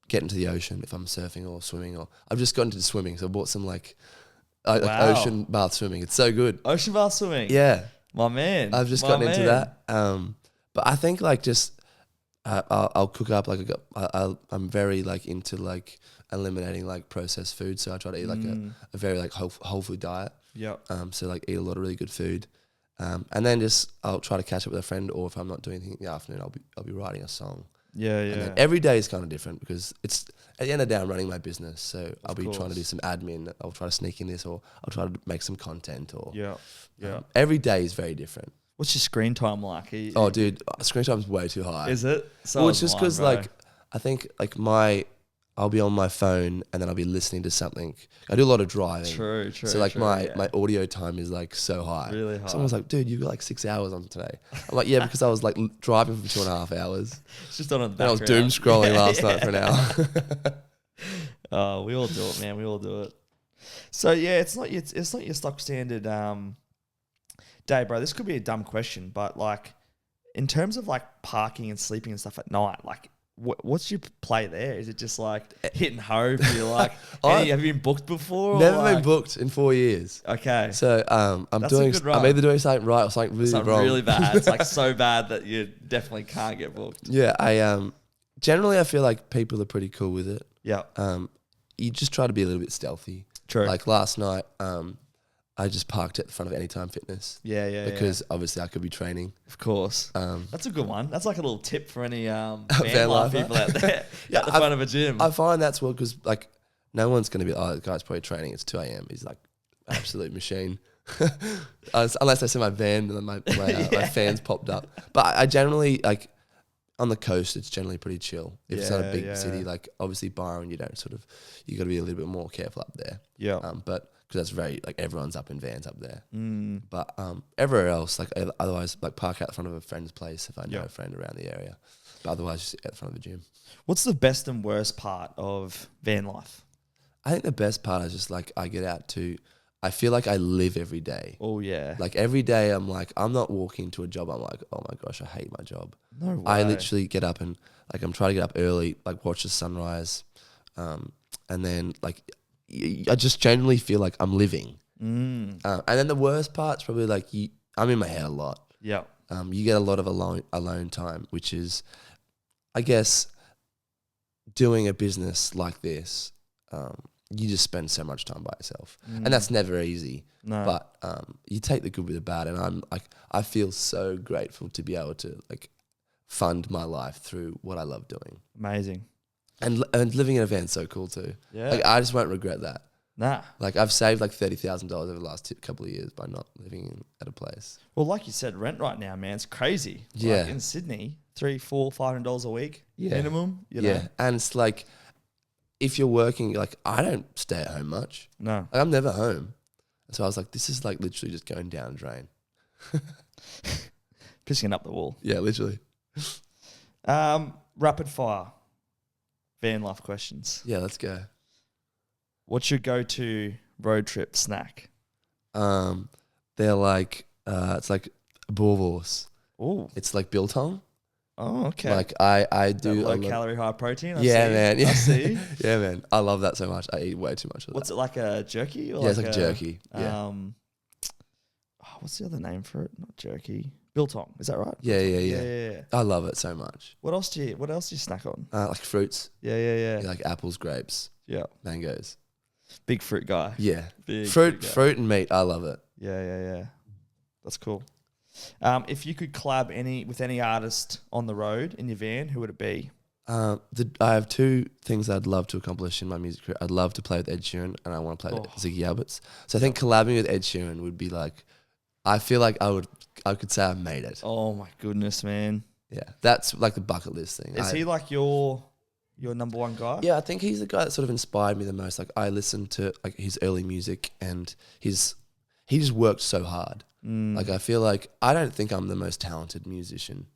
[SPEAKER 1] get into the ocean if I'm surfing or swimming, or I've just gotten into swimming. So I bought some like
[SPEAKER 3] Wow.
[SPEAKER 1] ocean bath swimming. It's so good.
[SPEAKER 3] Ocean bath swimming.
[SPEAKER 1] Yeah.
[SPEAKER 3] My man.
[SPEAKER 1] I've just
[SPEAKER 3] My
[SPEAKER 1] gotten into
[SPEAKER 3] man.
[SPEAKER 1] that. But I think like just I'll cook up like I'm very like into like eliminating like processed food. So I try to eat like a very like whole food diet.
[SPEAKER 3] Yep.
[SPEAKER 1] So like eat a lot of really good food. And then just I'll try to catch up with a friend, or if I'm not doing anything in the afternoon, I'll be writing a song.
[SPEAKER 3] Yeah,
[SPEAKER 1] And then every day is kind of different because it's at the end of the day I'm running my business, so I'll be trying to do some admin. I'll try to sneak in this, or I'll try to make some content. Or
[SPEAKER 3] yeah.
[SPEAKER 1] every day is very different.
[SPEAKER 3] What's your screen time like?
[SPEAKER 1] Oh, dude, screen time's way too high.
[SPEAKER 3] Is it? So
[SPEAKER 1] Well, it's just
[SPEAKER 3] mine,
[SPEAKER 1] because
[SPEAKER 3] bro.
[SPEAKER 1] like I think like I'll be on my phone and then I'll be listening to something. I do a lot of driving.
[SPEAKER 3] True.
[SPEAKER 1] So like
[SPEAKER 3] true,
[SPEAKER 1] my audio time is like so high.
[SPEAKER 3] Really high.
[SPEAKER 1] Someone's like, dude, you've got like 6 hours on today. I'm like, yeah, because I was like driving for 2.5 hours.
[SPEAKER 3] It's just on a
[SPEAKER 1] And I was doom scrolling last night for an hour.
[SPEAKER 3] Oh, we all do it, man. We all do it. So yeah, it's not your stock standard day, bro. This could be a dumb question, but like in terms of like parking and sleeping and stuff at night, like what's your play there? Is it just like hitting hope? You're like, have you been booked before?
[SPEAKER 1] Never
[SPEAKER 3] like,
[SPEAKER 1] been booked in 4 years.
[SPEAKER 3] Okay.
[SPEAKER 1] So I'm
[SPEAKER 3] That's a
[SPEAKER 1] doing.
[SPEAKER 3] good run.
[SPEAKER 1] I'm either doing something right or something really
[SPEAKER 3] Something
[SPEAKER 1] wrong.
[SPEAKER 3] really bad. It's like so bad that you definitely can't get booked.
[SPEAKER 1] Yeah, I generally I feel like people are pretty cool with it.
[SPEAKER 3] Yeah.
[SPEAKER 1] You just try to be a little bit stealthy.
[SPEAKER 3] True.
[SPEAKER 1] Like last night, I just parked at the front of Anytime Fitness.
[SPEAKER 3] Yeah.
[SPEAKER 1] Because obviously I could be training.
[SPEAKER 3] Of course. That's a good one. That's like a little tip for any van life
[SPEAKER 1] lifer.
[SPEAKER 3] people out there
[SPEAKER 1] Yeah,
[SPEAKER 3] at the front of a gym.
[SPEAKER 1] I find that's well because like no one's going to be, oh, the guy's probably training. It's 2 a.m. He's like absolute machine. Unless I see my van and then my fans popped up. But I generally like on the coast, it's generally pretty chill. If it's not a big city, like obviously Byron, you got to be a little bit more careful up there.
[SPEAKER 3] Yeah.
[SPEAKER 1] But because that's very like everyone's up in vans up there. But everywhere else, like otherwise, like park out the front of a friend's place if I know a friend around the area. But otherwise, just at the front of the gym.
[SPEAKER 3] What's the best and worst part of van life?
[SPEAKER 1] I think the best part is just like I feel like I live every day.
[SPEAKER 3] Oh yeah.
[SPEAKER 1] Like every day I'm like, I'm not walking to a job. I'm like, oh my gosh, I hate my job.
[SPEAKER 3] No way.
[SPEAKER 1] I literally get up and like, I'm trying to get up early, like watch the sunrise. And then like, I just genuinely feel like I'm living. And then the worst part's probably like I'm in my head a lot.
[SPEAKER 3] Yeah.
[SPEAKER 1] You get a lot of alone time, which is, I guess, doing a business like this, you just spend so much time by yourself, and that's never easy.
[SPEAKER 3] No.
[SPEAKER 1] But you take the good with the bad, and I feel so grateful to be able to like fund my life through what I love doing,
[SPEAKER 3] Amazing.
[SPEAKER 1] and living in a van's so cool too.
[SPEAKER 3] Yeah.
[SPEAKER 1] Like I just won't regret that.
[SPEAKER 3] Nah.
[SPEAKER 1] Like I've saved like $30,000 over the last couple of years by not living at a place.
[SPEAKER 3] Well, like you said, rent right now, man, it's crazy.
[SPEAKER 1] Yeah.
[SPEAKER 3] Like in Sydney, $300, $400, $500 a week
[SPEAKER 1] Yeah.
[SPEAKER 3] minimum. You
[SPEAKER 1] Yeah,
[SPEAKER 3] know?
[SPEAKER 1] and it's like if you're working, like I don't stay at home much.
[SPEAKER 3] No.
[SPEAKER 1] Like, I'm never home. So I was like, this is like literally just going down the drain.
[SPEAKER 3] Pissing up the wall.
[SPEAKER 1] Yeah, literally.
[SPEAKER 3] Rapid fire. Van life questions.
[SPEAKER 1] Yeah, let's go.
[SPEAKER 3] What's your go-to road trip snack?
[SPEAKER 1] They're like, it's like boerewors.
[SPEAKER 3] Oh.
[SPEAKER 1] It's like biltong.
[SPEAKER 3] Oh, okay.
[SPEAKER 1] Like I do
[SPEAKER 3] low
[SPEAKER 1] a lot-
[SPEAKER 3] calorie, high protein. I
[SPEAKER 1] Yeah,
[SPEAKER 3] see.
[SPEAKER 1] man. Yeah.
[SPEAKER 3] I see.
[SPEAKER 1] Yeah, man. I love that so much. I eat way too much of that.
[SPEAKER 3] What's it like, a jerky? Or
[SPEAKER 1] Yeah, it's like jerky. Yeah.
[SPEAKER 3] What's the other name for it? Not jerky. Biltong. Is that right?
[SPEAKER 1] Yeah.
[SPEAKER 3] Yeah.
[SPEAKER 1] I love it so much.
[SPEAKER 3] What else do you snack on?
[SPEAKER 1] Like fruits.
[SPEAKER 3] Yeah.
[SPEAKER 1] Like apples, grapes,
[SPEAKER 3] Yeah.
[SPEAKER 1] mangoes.
[SPEAKER 3] Big fruit guy.
[SPEAKER 1] Yeah.
[SPEAKER 3] Big
[SPEAKER 1] Fruit
[SPEAKER 3] guy.
[SPEAKER 1] and meat. I love it.
[SPEAKER 3] Yeah. That's cool. If you could collab with any artist on the road in your van, who would it be?
[SPEAKER 1] I have two things I'd love to accomplish in my music career. I'd love to play with Ed Sheeran, and I want to play with Ziggy Alberts. So I think collabing with Ed Sheeran would be like, I feel like I could say I made it.
[SPEAKER 3] Oh my goodness, man.
[SPEAKER 1] Yeah, that's like the bucket list thing.
[SPEAKER 3] Is he like your number one guy?
[SPEAKER 1] Yeah, I think he's the guy that sort of inspired me the most. Like I listened to like his early music, and he just worked so hard. Like I feel like I don't think I'm the most talented musician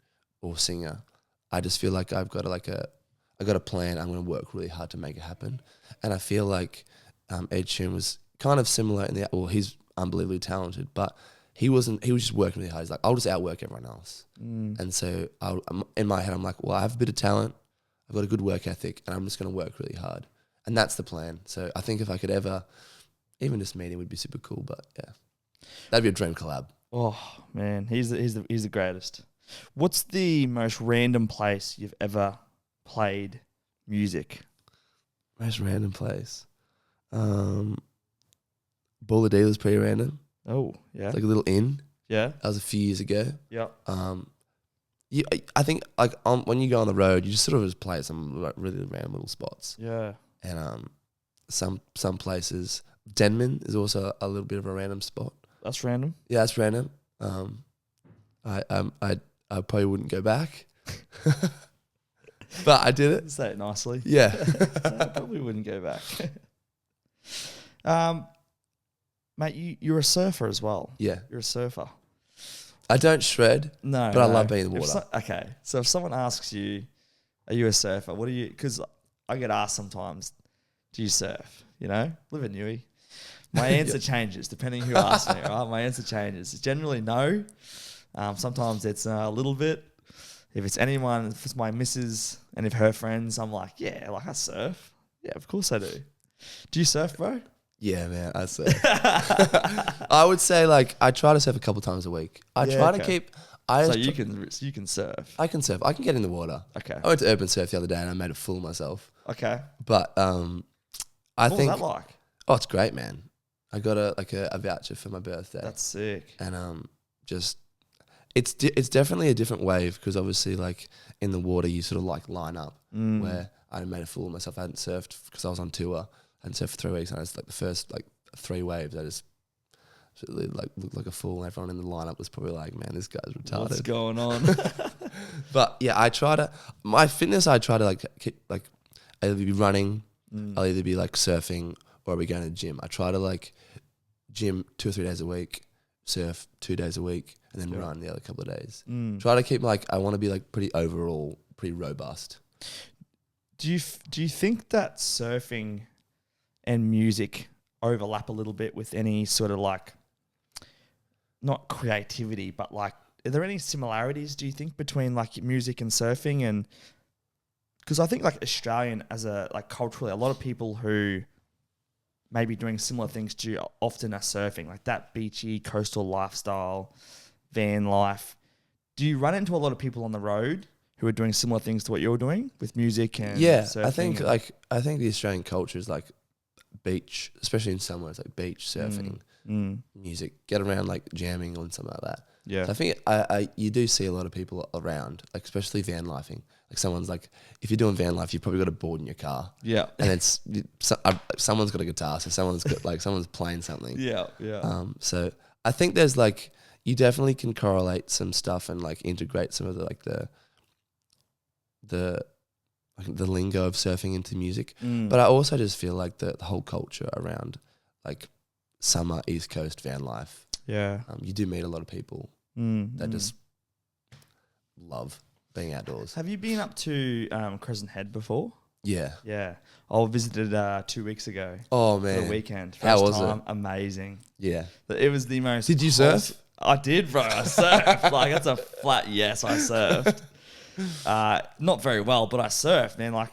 [SPEAKER 1] or singer. I just feel like I've got I got a plan. I'm going to work really hard to make it happen. And I feel like Ed Sheeran was kind of similar in he's unbelievably talented, but he was just working really hard. He's like, I'll just outwork everyone else. And so in my head, I'm like, well, I have a bit of talent. I've got a good work ethic, and I'm just going to work really hard. And that's the plan. So I think if I could ever, even just meeting would be super cool. But yeah, that'd be a dream collab.
[SPEAKER 3] Oh man, he's the greatest. What's the most random place you've ever played music?
[SPEAKER 1] Most random place. Bulladela's pretty random.
[SPEAKER 3] Oh yeah,
[SPEAKER 1] It's like a little inn.
[SPEAKER 3] yeah,
[SPEAKER 1] That was a few years ago.
[SPEAKER 3] yeah.
[SPEAKER 1] I think like when you go on the road, you just sort of just play at some like really random little spots.
[SPEAKER 3] Yeah.
[SPEAKER 1] And some places, Denman is also a little bit of a random spot.
[SPEAKER 3] That's random.
[SPEAKER 1] Yeah, it's random. I probably wouldn't go back, but I did it.
[SPEAKER 3] Say it nicely.
[SPEAKER 1] Yeah.
[SPEAKER 3] I probably wouldn't go back. Mate, you're a surfer as well.
[SPEAKER 1] Yeah.
[SPEAKER 3] You're a surfer.
[SPEAKER 1] I don't shred,
[SPEAKER 3] No,
[SPEAKER 1] but I
[SPEAKER 3] no.
[SPEAKER 1] love being in the
[SPEAKER 3] If
[SPEAKER 1] water.
[SPEAKER 3] okay, so if someone asks you, "Are you a surfer?" What do you? Because I get asked sometimes, "Do you surf?" You know, live in Newey. My answer changes depending who asks me. Right, my answer changes. It's generally no. Sometimes it's a little bit. If it's anyone, if it's my missus and if her friends, I'm like, yeah, like I surf. Yeah, of course I do. Do you surf, bro?
[SPEAKER 1] Yeah, man, I surf. I would say like I try to surf a couple times a week. I
[SPEAKER 3] Yeah,
[SPEAKER 1] try to
[SPEAKER 3] okay.
[SPEAKER 1] keep.
[SPEAKER 3] So you can surf.
[SPEAKER 1] I can surf. I can get in the water.
[SPEAKER 3] Okay.
[SPEAKER 1] I went to Urban Surf the other day and I made a fool of myself.
[SPEAKER 3] Okay.
[SPEAKER 1] But I
[SPEAKER 3] What
[SPEAKER 1] think
[SPEAKER 3] was that like?
[SPEAKER 1] oh, it's great, man. I got a voucher for my birthday.
[SPEAKER 3] That's sick.
[SPEAKER 1] And just it's definitely a different wave because obviously like in the water you sort of like line up where I made a fool of myself. I hadn't surfed because I was on tour. I hadn't surfed for 3 weeks and I was like the first like 3 waves I just like looked like a fool. Everyone in the lineup was probably like, man, this guy's retarded.
[SPEAKER 3] What's going on?
[SPEAKER 1] But yeah, I try to like keep like I'll either be running, I'll either be like surfing or I'll be going to the gym. I try to like gym 2 or 3 days a week, surf 2 days a week, and then run the other couple of days. Try to keep like I want to be like pretty robust.
[SPEAKER 3] Do you think that surfing and music overlap a little bit with any sort of like not creativity, but like are there any similarities, do you think, between like music and surfing? And because I think like Australian as a like culturally, a lot of people who may be doing similar things to you often are surfing, like that beachy coastal lifestyle, van life. Do you run into a lot of people on the road who are doing similar things to what you're doing with music and surfing?
[SPEAKER 1] I think the Australian culture is like beach, especially in summer. It's like beach surfing, music, get around like jamming or something like that.
[SPEAKER 3] Yeah.
[SPEAKER 1] So I think you do see a lot of people around, like especially van lifing. Like someone's like, if you're doing van life, you've probably got a board in your car.
[SPEAKER 3] Yeah.
[SPEAKER 1] And someone's got a guitar, so someone's got like someone's playing something.
[SPEAKER 3] Yeah. Yeah.
[SPEAKER 1] So I think there's like you definitely can correlate some stuff and like integrate some of the like the lingo of surfing into music. But I also just feel like the whole culture around like summer East Coast van life.
[SPEAKER 3] Yeah.
[SPEAKER 1] You do meet a lot of people that just love being outdoors.
[SPEAKER 3] Have you been up to Crescent Head before?
[SPEAKER 1] Yeah.
[SPEAKER 3] Yeah. I visited 2 weeks ago.
[SPEAKER 1] Oh
[SPEAKER 3] For
[SPEAKER 1] man.
[SPEAKER 3] the weekend.
[SPEAKER 1] How
[SPEAKER 3] First
[SPEAKER 1] was it?
[SPEAKER 3] time, amazing.
[SPEAKER 1] Yeah.
[SPEAKER 3] It was the most.
[SPEAKER 1] Did you surf?
[SPEAKER 3] I did, bro. I surfed. Like that's a flat yes. I surfed. Not very well, but I surfed, man. Like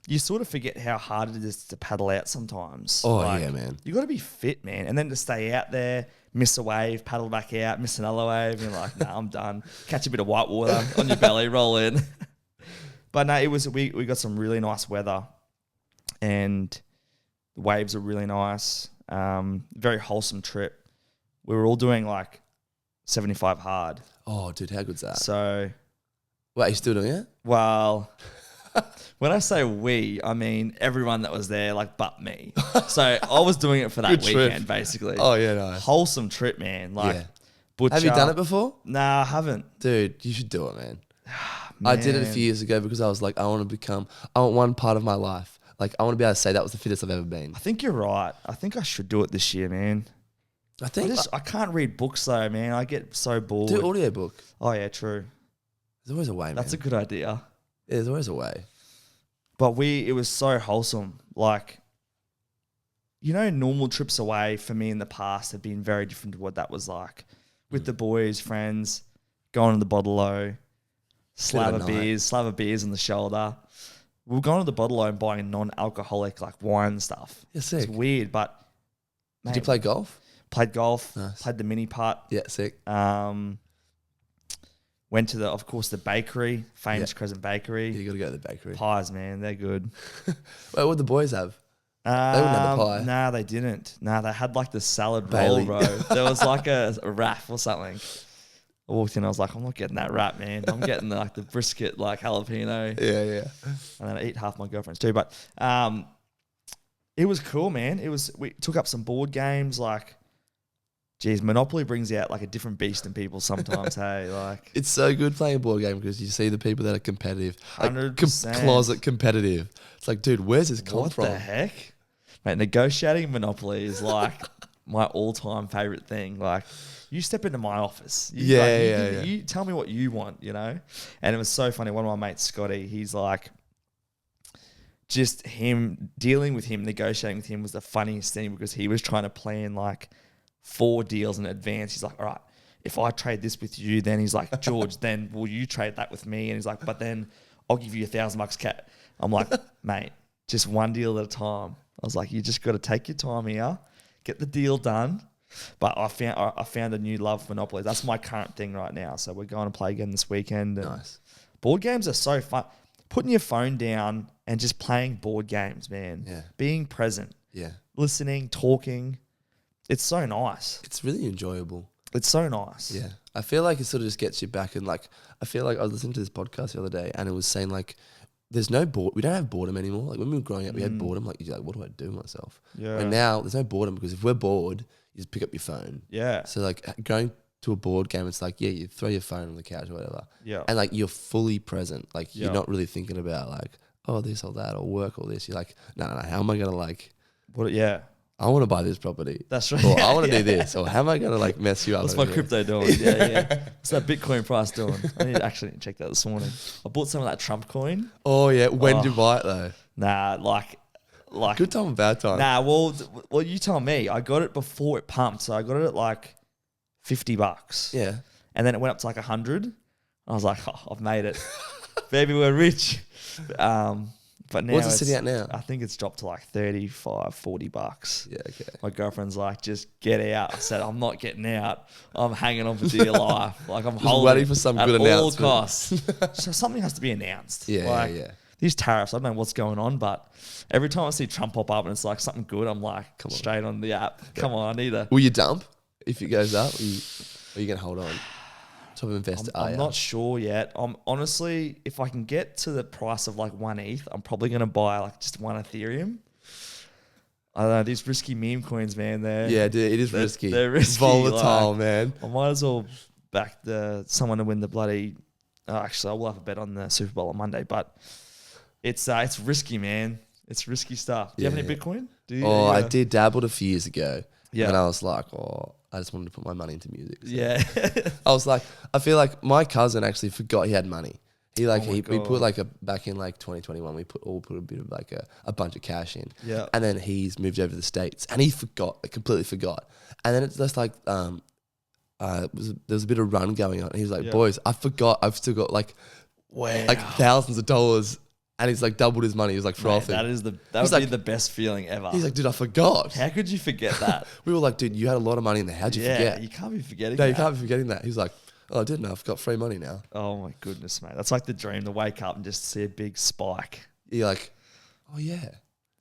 [SPEAKER 3] you sort of forget how hard it is to paddle out sometimes.
[SPEAKER 1] Oh
[SPEAKER 3] Like,
[SPEAKER 1] yeah, man.
[SPEAKER 3] You got to be fit, man, and then to stay out there, miss a wave, paddle back out, miss another wave, and you're like, nah, I'm done. Catch a bit of white water on your belly, roll in. But no, it was we got some really nice weather, and the waves are really nice. Very wholesome trip. We were all doing like 75 hard.
[SPEAKER 1] Oh, dude, how good's that?
[SPEAKER 3] So,
[SPEAKER 1] Wait, you still doing it?
[SPEAKER 3] well, when I say we, I mean everyone that was there, like but me. So I was doing it for that
[SPEAKER 1] Good trip.
[SPEAKER 3] weekend, basically.
[SPEAKER 1] Oh yeah, nice.
[SPEAKER 3] Wholesome trip, man. Like,
[SPEAKER 1] Yeah.
[SPEAKER 3] butcher.
[SPEAKER 1] Have you done it before?
[SPEAKER 3] Nah, I haven't.
[SPEAKER 1] Dude, you should do it, man. I did it a
[SPEAKER 3] Man.
[SPEAKER 1] few years ago because I was like, I want one part of my life. Like, I want to be able to say that was the fittest I've ever been.
[SPEAKER 3] I think you're right. I think I should do it this year, man. I can't read books though, man. I get so bored.
[SPEAKER 1] do audiobook.
[SPEAKER 3] Oh yeah, true.
[SPEAKER 1] There's always a way, man.
[SPEAKER 3] That's a good idea.
[SPEAKER 1] Yeah, there's always a way.
[SPEAKER 3] But it was so wholesome. Like, normal trips away for me in the past have been very different to what that was like. With the boys, friends, going to the bottle-o, slab of beers on the shoulder. we were going to the bottle and buying non-alcoholic like wine and stuff.
[SPEAKER 1] Yeah, sick.
[SPEAKER 3] It's weird, but
[SPEAKER 1] Did you
[SPEAKER 3] mate,
[SPEAKER 1] play golf?
[SPEAKER 3] played golf,
[SPEAKER 1] Nice.
[SPEAKER 3] played the mini putt.
[SPEAKER 1] Yeah, sick.
[SPEAKER 3] Went to of course, the bakery, famous
[SPEAKER 1] Yeah.
[SPEAKER 3] Crescent Bakery.
[SPEAKER 1] You got to go to the bakery.
[SPEAKER 3] Pies, man, they're good.
[SPEAKER 1] Wait, what would the boys have? wouldn't have a pie.
[SPEAKER 3] Nah, they didn't. Nah, they had like the salad
[SPEAKER 1] Bailey.
[SPEAKER 3] roll, bro. There was like a wrap or something. I walked in, I was like, I'm not getting that wrap, man. I'm getting like the brisket, like jalapeno.
[SPEAKER 1] Yeah.
[SPEAKER 3] And then I eat half my girlfriend's too. But it was cool, man. We took up some board games. Like, geez, Monopoly brings out like a different beast in people sometimes. Hey, like
[SPEAKER 1] It's so good playing a board game because you see the people that are competitive. Like
[SPEAKER 3] 100%.
[SPEAKER 1] closet competitive. It's like, dude, where's this come
[SPEAKER 3] what
[SPEAKER 1] from?
[SPEAKER 3] the heck, mate? Negotiating Monopoly is like my all-time favorite thing. Like, you step into my office. You tell me what you want, you know? And it was so funny. One of my mates, Scotty, he's like, just him dealing with him, negotiating with him was the funniest thing because he was trying to plan like 4 deals in advance. He's like, all right, if I trade this with you, then he's like, George, then will you trade that with me? And he's like, but then I'll give you $1,000 cat. I'm like, mate, just one deal at a time. I was like, you just got to take your time here, get the deal done. But I found a new love for Monopoly. That's my current thing right now. So we're going to play again this weekend. And
[SPEAKER 1] Nice.
[SPEAKER 3] board games are so fun. Putting your phone down and just playing board games, man.
[SPEAKER 1] Yeah.
[SPEAKER 3] Being present,
[SPEAKER 1] Yeah.
[SPEAKER 3] listening, talking. It's so nice.
[SPEAKER 1] It's really enjoyable.
[SPEAKER 3] It's so nice.
[SPEAKER 1] Yeah. I feel like it sort of just gets you back and like, I feel like I was listening to this podcast the other day and it was saying like, we don't have boredom anymore. Like when we were growing up, we had boredom. Like you're like, what do I do with myself?
[SPEAKER 3] Yeah.
[SPEAKER 1] And now there's no boredom because if we're bored, you just pick up your phone.
[SPEAKER 3] Yeah.
[SPEAKER 1] So like going to a board game, it's like, yeah, you throw your phone on the couch or whatever.
[SPEAKER 3] Yeah.
[SPEAKER 1] And like you're fully present. Like
[SPEAKER 3] Yeah.
[SPEAKER 1] you're not really thinking about like, oh, this or that or work or this. You're like, no, how am I going to like,
[SPEAKER 3] Yeah.
[SPEAKER 1] I want to buy this property.
[SPEAKER 3] That's right.
[SPEAKER 1] Or I want to do this. Or how am I going to like mess you up?
[SPEAKER 3] What's my
[SPEAKER 1] over here?
[SPEAKER 3] crypto doing? Yeah. What's that Bitcoin price doing? I need to actually check that this morning. I bought some of that Trump coin.
[SPEAKER 1] Oh yeah. When did you buy it though?
[SPEAKER 3] Nah, like
[SPEAKER 1] Good time or bad time?
[SPEAKER 3] Nah, well, you tell me. I got it before it pumped, so I got it at like $50.
[SPEAKER 1] Yeah.
[SPEAKER 3] And then it went up to like 100. I was like, oh, I've made it. Baby, we're rich. But now
[SPEAKER 1] What's it sitting at now?
[SPEAKER 3] I think it's dropped to like $35-$40.
[SPEAKER 1] Yeah, okay.
[SPEAKER 3] My girlfriend's like, just get out. I said, I'm not getting out. I'm hanging on for dear life. Like I'm
[SPEAKER 1] Just
[SPEAKER 3] holding
[SPEAKER 1] waiting for some
[SPEAKER 3] at
[SPEAKER 1] good
[SPEAKER 3] all
[SPEAKER 1] announcement.
[SPEAKER 3] costs. So something has to be announced.
[SPEAKER 1] Yeah,
[SPEAKER 3] like,
[SPEAKER 1] yeah.
[SPEAKER 3] These tariffs, I don't know what's going on, but every time I see Trump pop up and it's like something good, I'm like, straight on the app. Come on, I need a...
[SPEAKER 1] Will you dump if it goes up? Or are you going to hold on? Top of investor.
[SPEAKER 3] I'm not sure yet. I'm honestly, if I can get to the price of like 1 ETH, I'm probably going to buy like just 1 Ethereum. I don't know, these risky meme coins, man,
[SPEAKER 1] Yeah, dude, it is risky.
[SPEAKER 3] They're risky.
[SPEAKER 1] Volatile,
[SPEAKER 3] like,
[SPEAKER 1] man.
[SPEAKER 3] I might as well back someone to win the bloody... actually, I will have a bet on the Super Bowl on Monday, but it's risky, man. It's risky stuff. Do you have any Bitcoin? Do you?
[SPEAKER 1] Oh, I did dabbled a few years ago.
[SPEAKER 3] Yeah.
[SPEAKER 1] And I was like, I just wanted to put my money into music. So.
[SPEAKER 3] Yeah.
[SPEAKER 1] I was like, I feel like my cousin actually forgot he had money. He like we
[SPEAKER 3] God.
[SPEAKER 1] put like back in like 2021, we put a bit of like a bunch of cash in.
[SPEAKER 3] Yeah.
[SPEAKER 1] And then he's moved over to the States and he completely forgot. And then it's just like there was a bit of run going on. And he was like, boys, I forgot. I've still got like thousands of dollars. And he's like doubled his money. He was like frothing.
[SPEAKER 3] That would be the best feeling ever.
[SPEAKER 1] He's like, dude, I forgot.
[SPEAKER 3] How could you forget that?
[SPEAKER 1] We were like, dude, you had a lot of money in there. How'd you forget?
[SPEAKER 3] You can't be forgetting
[SPEAKER 1] No,
[SPEAKER 3] that.
[SPEAKER 1] you can't be forgetting that. He's like, oh, I didn't. I've got free money now.
[SPEAKER 3] Oh my goodness, mate. That's like the dream to wake up and just see a big spike.
[SPEAKER 1] You're like, oh yeah.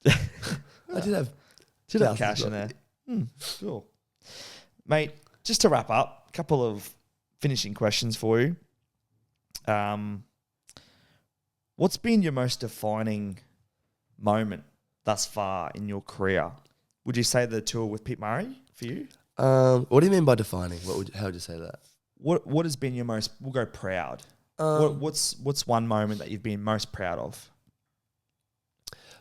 [SPEAKER 1] I did have
[SPEAKER 3] cash in there. Cool. Mate, just to wrap up, a couple of finishing questions for you. What's been your most defining moment thus far in your career? Would you say the tour with Pete Murray for you?
[SPEAKER 1] What do you mean by defining? How would you say that?
[SPEAKER 3] What has been your most? We'll go proud. What's one moment that you've been most proud of?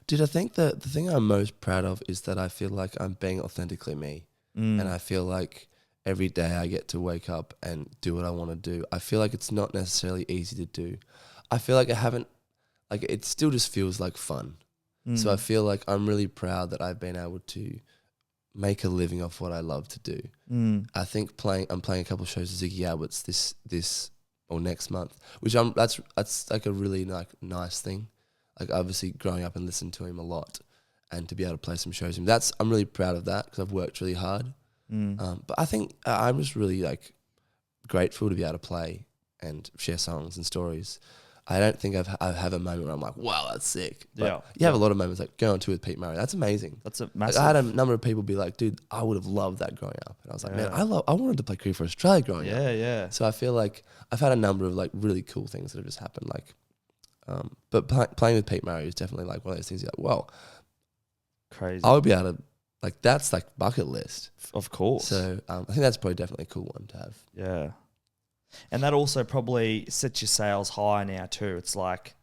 [SPEAKER 1] Dude, I think the thing I'm most proud of is that I feel like I'm being authentically me, and I feel like every day I get to wake up and do what I want to do. I feel like it's not necessarily easy to do. I feel like I haven't. Like it still just feels like fun. So I feel like I'm really proud that I've been able to make a living off what I love to do. I think I'm playing a couple of shows with Ziggy Albert's this or next month, which that's like a really nice thing. like obviously growing up and listening to him a lot, and to be able to play some shows with him, I'm really proud of that because I've worked really hard. But I think I'm just really like grateful to be able to play and share songs and stories. I don't think I have a moment where I'm like, wow, that's sick. But you have a lot of moments like going on tour with Pete Murray. That's amazing.
[SPEAKER 3] That's a
[SPEAKER 1] Like,
[SPEAKER 3] massive.
[SPEAKER 1] I had a number of people be like, dude, I would have loved that growing up. And I was like, man, I wanted to play cricket for Australia growing up.
[SPEAKER 3] Yeah.
[SPEAKER 1] So I feel like I've had a number of like really cool things that have just happened. Like, but playing with Pete Murray is definitely like one of those things you're like, well,
[SPEAKER 3] Crazy.
[SPEAKER 1] I would be able to, like, that's like bucket list.
[SPEAKER 3] Of course.
[SPEAKER 1] So I think that's probably definitely a cool one to have.
[SPEAKER 3] Yeah. And that also probably sets your sales high now too. It's like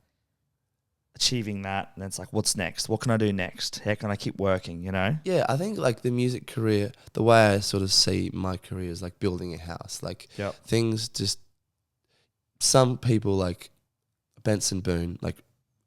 [SPEAKER 3] achieving that, and it's like, what's next? What can I do next? How can I keep working, you know?
[SPEAKER 1] Yeah, I think like the music career, the way I sort of see my career is like building a house. Like things just, some people like Benson Boone like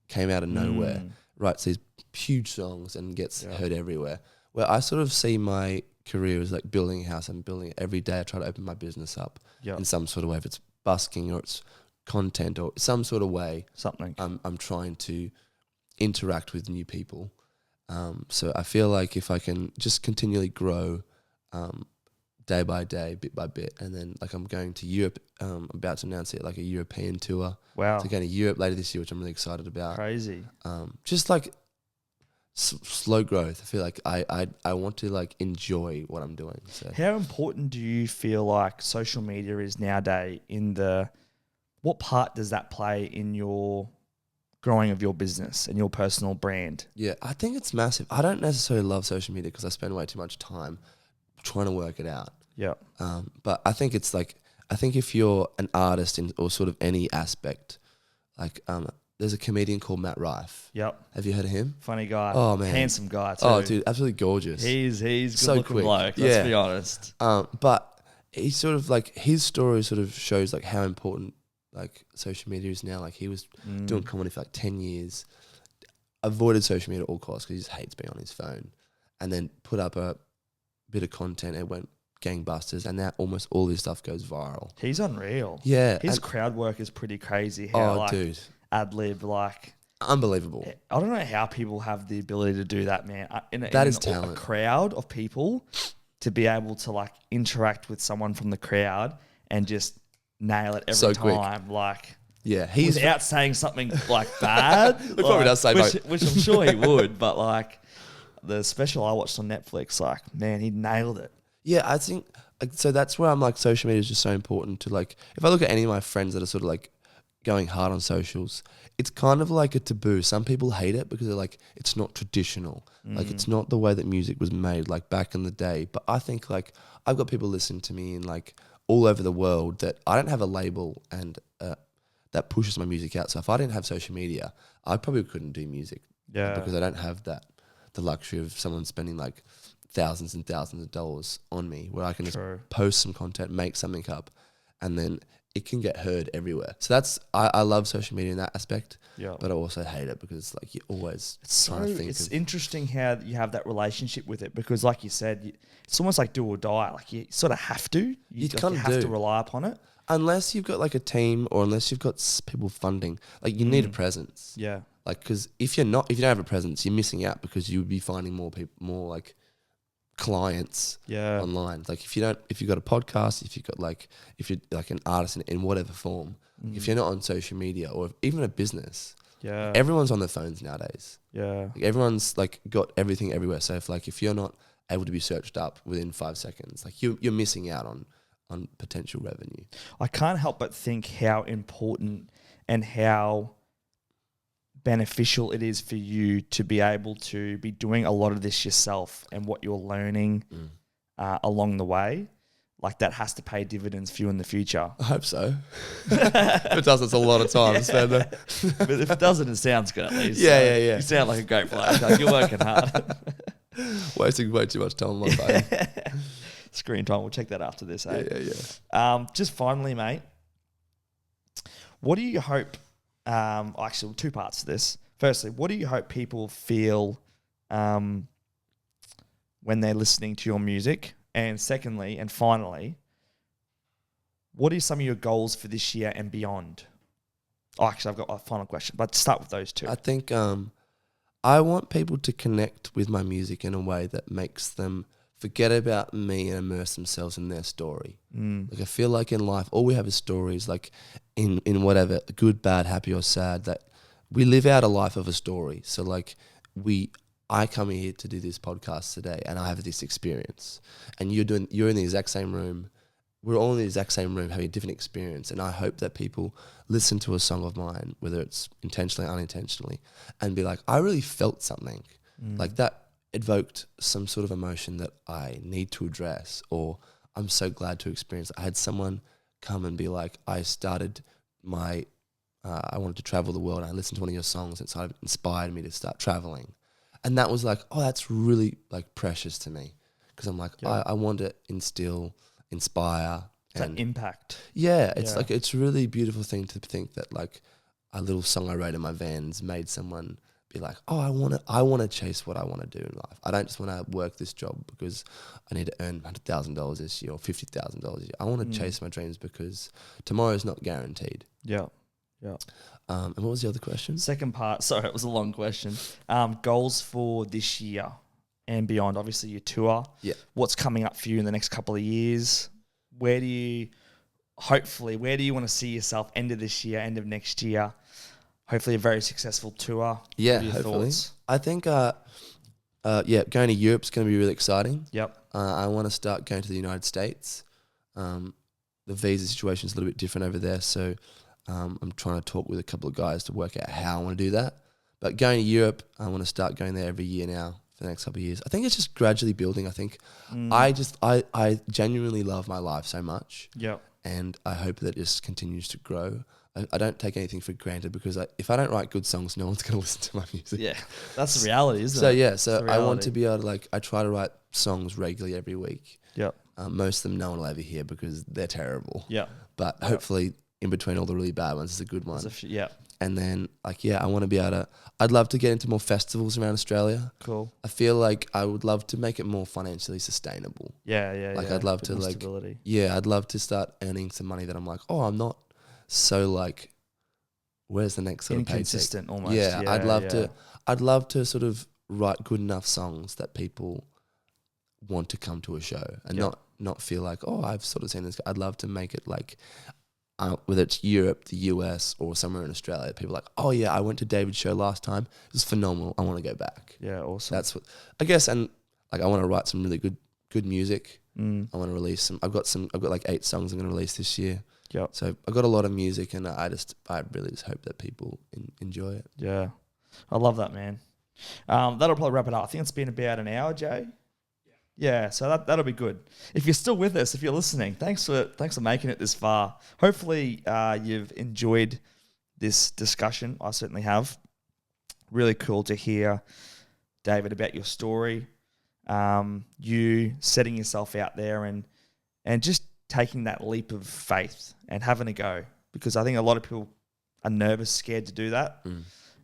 [SPEAKER 1] came out of nowhere, writes these huge songs and gets heard everywhere. Where I sort of see my career as like building a house and building it every day. I try to open my business up in some sort of way, if it's busking or it's content or some sort of way.
[SPEAKER 3] Something.
[SPEAKER 1] I'm trying to interact with new people. So I feel like if I can just continually grow day by day, bit by bit, and then like I'm going to Europe, I'm about to announce it, like a European tour.
[SPEAKER 3] Wow.
[SPEAKER 1] So going to Europe later this year, which I'm really excited about.
[SPEAKER 3] Crazy.
[SPEAKER 1] Just like slow growth. I feel like I want to like enjoy what I'm doing. So
[SPEAKER 3] How important do you feel like social media is nowadays what part does that play in your growing of your business and your personal brand?
[SPEAKER 1] yeah, I think it's massive. I don't necessarily love social media because I spend way too much time trying to work it out.
[SPEAKER 3] Yeah.
[SPEAKER 1] But I think it's like, I think if you're an artist in or sort of any aspect, like there's a comedian called Matt Rife.
[SPEAKER 3] Yep.
[SPEAKER 1] Have you heard of him?
[SPEAKER 3] Funny guy.
[SPEAKER 1] Oh, man.
[SPEAKER 3] Handsome guy too.
[SPEAKER 1] Oh, dude, absolutely gorgeous.
[SPEAKER 3] He's good
[SPEAKER 1] So
[SPEAKER 3] looking
[SPEAKER 1] quick.
[SPEAKER 3] bloke,
[SPEAKER 1] Yeah.
[SPEAKER 3] let's be honest.
[SPEAKER 1] But he sort of like, his story sort of shows like how important like social media is now. Like he was doing comedy for like 10 years, avoided social media at all costs because he just hates being on his phone, and then put up a bit of content and went gangbusters, and now almost all his stuff goes viral.
[SPEAKER 3] He's unreal.
[SPEAKER 1] Yeah.
[SPEAKER 3] His
[SPEAKER 1] and-
[SPEAKER 3] crowd work is pretty crazy. How,
[SPEAKER 1] dude.
[SPEAKER 3] ad lib, like,
[SPEAKER 1] Unbelievable.
[SPEAKER 3] I don't know how people have the ability to do that, man.
[SPEAKER 1] That is
[SPEAKER 3] a
[SPEAKER 1] talent.
[SPEAKER 3] crowd of people to be able to like interact with someone from the crowd and just nail it every
[SPEAKER 1] So quick.
[SPEAKER 3] time, like
[SPEAKER 1] Yeah, he's
[SPEAKER 3] without saying something like bad.
[SPEAKER 1] He probably does say
[SPEAKER 3] which I'm sure he would, but like the special I watched on Netflix, like, man, he nailed it.
[SPEAKER 1] Yeah, I think like, so. That's where I'm like, social media is just so important to like. If I look at any of my friends that are sort of like going hard on socials, it's kind of like a taboo. Some people hate it because they're like, it's not traditional. Like it's not the way that music was made like back in the day. But I think like I've got people listening to me in like all over the world that I don't have a label and that pushes my music out. So if I didn't have social media, I probably couldn't do music.
[SPEAKER 3] Yeah.
[SPEAKER 1] Because I don't have the luxury of someone spending like thousands and thousands of dollars on me, where I can just post some content, make something up, and then it can get heard everywhere. So that's, I love social media in that aspect, but I also hate it because it's like you're always trying to think
[SPEAKER 3] it's
[SPEAKER 1] of...
[SPEAKER 3] interesting how you have that relationship with it, because like you said, it's almost like do or die. Like you sort of have to. You
[SPEAKER 1] kind of
[SPEAKER 3] have to
[SPEAKER 1] do.
[SPEAKER 3] rely upon it.
[SPEAKER 1] Unless you've got like a team or unless you've got people funding, like you need a presence.
[SPEAKER 3] Yeah.
[SPEAKER 1] Like, because if you don't have a presence, you're missing out because you would be finding more people, more like clients online. Like if you've got a podcast, if you're like an artist in whatever form, if you're not on social media or even a business, everyone's on their phones nowadays. Like everyone's like got everything everywhere. So if you're not able to be searched up within 5 seconds, like you're missing out on potential revenue.
[SPEAKER 3] I can't help but think how important and how beneficial it is for you to be able to be doing a lot of this yourself, and what you're learning along the way. Like that has to pay dividends for you in the future.
[SPEAKER 1] I hope so. If it does, it's a lot of time to spend there.
[SPEAKER 3] But if it doesn't, it sounds good at least.
[SPEAKER 1] Yeah.
[SPEAKER 3] You sound like a great player. Like you're working hard.
[SPEAKER 1] Wasting way too much time on my phone.
[SPEAKER 3] Screen time. We'll check that after this.
[SPEAKER 1] Yeah.
[SPEAKER 3] Just finally, mate, what do you hope? Actually, two parts to this. Firstly, what do you hope people feel when they're listening to your music? And secondly, and finally, what are some of your goals for this year and beyond? Oh, actually, I've got a final question, but start with those two.
[SPEAKER 1] I think I want people to connect with my music in a way that makes them forget about me and immerse themselves in their story. Like I feel like in life, all we have is stories. Like in whatever, good, bad, happy or sad, that we live out a life of a story. So like I come here to do this podcast today, and I have this experience, and you're in the exact same room. We're all in the exact same room having a different experience, and I hope that people listen to a song of mine, whether it's intentionally or unintentionally, and be like, I really felt something. Like that evoked some sort of emotion that I need to address, or I'm so glad to experience. I had someone come and be like, I started my, I wanted to travel the world, and I listened to one of your songs, and it sort of inspired me to start traveling. And that was like, oh, that's really like precious to me, because I'm like, I want to inspire
[SPEAKER 3] that impact.
[SPEAKER 1] Yeah, it's like, it's a really beautiful thing to think that like a little song I wrote in my vans made someone be like, oh, I want to chase what I want to do in life. I don't just want to work this job because I need to earn $100,000 this year or $50,000 a year. I want to chase my dreams because tomorrow is not guaranteed.
[SPEAKER 3] Yeah.
[SPEAKER 1] And what was the other question?
[SPEAKER 3] Second part, sorry, it was a long question. Goals for this year and beyond. Obviously, your tour.
[SPEAKER 1] Yeah.
[SPEAKER 3] What's coming up for you in the next couple of years? Where do you want to see yourself end of this year, end of next year? Hopefully a very successful tour.
[SPEAKER 1] Yeah,
[SPEAKER 3] What are your
[SPEAKER 1] hopefully.
[SPEAKER 3] thoughts?
[SPEAKER 1] I think, going to Europe's going to be really exciting.
[SPEAKER 3] Yep.
[SPEAKER 1] I want to start going to the United States. The visa situation is a little bit different over there, so I'm trying to talk with a couple of guys to work out how I want to do that. But going to Europe, I want to start going there every year now for the next couple of years. I think it's just gradually building. I think I genuinely love my life so much.
[SPEAKER 3] Yep.
[SPEAKER 1] And I hope that it just continues to grow. I don't take anything for granted, because if I don't write good songs, no one's going to listen to my music.
[SPEAKER 3] Yeah, that's the reality, isn't it?
[SPEAKER 1] So I want to be able to I try to write songs regularly every week.
[SPEAKER 3] Yep.
[SPEAKER 1] Most of them no one will ever hear because they're terrible.
[SPEAKER 3] Yeah.
[SPEAKER 1] But hopefully in between all the really bad ones is a good one.
[SPEAKER 3] Yeah.
[SPEAKER 1] And then I want to be able to, I'd love to get into more festivals around Australia.
[SPEAKER 3] Cool.
[SPEAKER 1] I feel like I would love to make it more financially sustainable.
[SPEAKER 3] Yeah.
[SPEAKER 1] I'd love to
[SPEAKER 3] stability.
[SPEAKER 1] I'd love to start earning some money that I'm like, oh, I'm not so where's the next sort of paycheck?
[SPEAKER 3] Inconsistent almost.
[SPEAKER 1] Yeah, I'd love to sort of write good enough songs that people want to come to a show and not feel like, oh, I've sort of seen this. I'd love to make it like, whether it's Europe, the US, or somewhere in Australia, people are like, oh yeah, I went to David's show last time. It was phenomenal. I want to go back.
[SPEAKER 3] Yeah, awesome.
[SPEAKER 1] That's what I guess, and I want to write some really good music. I want to release some. I've got like 8 songs I'm going to release this year.
[SPEAKER 3] Yep.
[SPEAKER 1] So I've got a lot of music, and I really just hope that people enjoy it.
[SPEAKER 3] Yeah, I love that, man. That'll probably wrap it up. I think it's been about an hour, Jay. Yeah, so that'll be good. If you're still with us, if you're listening, thanks for making it this far. Hopefully, you've enjoyed this discussion. I certainly have. Really cool to hear, David, about your story. You setting yourself out there and just taking that leap of faith and having a go, because I think a lot of people are nervous, scared to do that.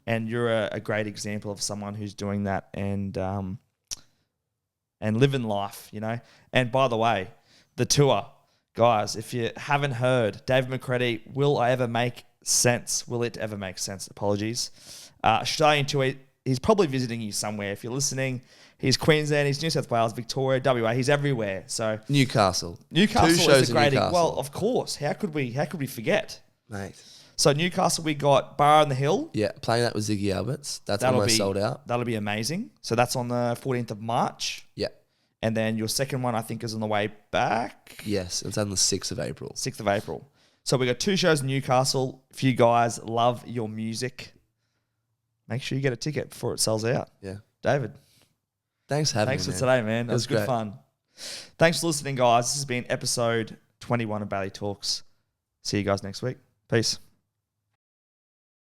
[SPEAKER 3] And you're a great example of someone who's doing that and living life, you know. And by the way, the tour, guys, if you haven't heard, David MacCready, Will I Ever Make Sense? Will It Ever Make Sense? Apologies. Australian tour, he's probably visiting you somewhere. If you're listening, he's Queensland, he's New South Wales, Victoria, WA, he's everywhere. So
[SPEAKER 1] Newcastle
[SPEAKER 3] 2
[SPEAKER 1] shows
[SPEAKER 3] is a great,
[SPEAKER 1] in Newcastle.
[SPEAKER 3] well, of course. How could we forget?
[SPEAKER 1] Mate.
[SPEAKER 3] So Newcastle, we got Bar on the Hill.
[SPEAKER 1] Yeah, playing that with Ziggy Alberts. That's almost sold out.
[SPEAKER 3] That'll be amazing. So that's on the 14th of March.
[SPEAKER 1] Yeah.
[SPEAKER 3] And then your second one, I think, is on the way back.
[SPEAKER 1] Yes, it's on the 6th of April.
[SPEAKER 3] 6th of April. So we got 2 shows in Newcastle. If you guys love your music, make sure you get a ticket before it sells out.
[SPEAKER 1] Yeah.
[SPEAKER 3] David,
[SPEAKER 1] Thanks for having me,
[SPEAKER 3] thanks for
[SPEAKER 1] man.
[SPEAKER 3] today, man. That was good
[SPEAKER 1] great.
[SPEAKER 3] fun. Thanks for listening, guys. This has been episode 21 of Bailey Talks. See you guys next week. Peace.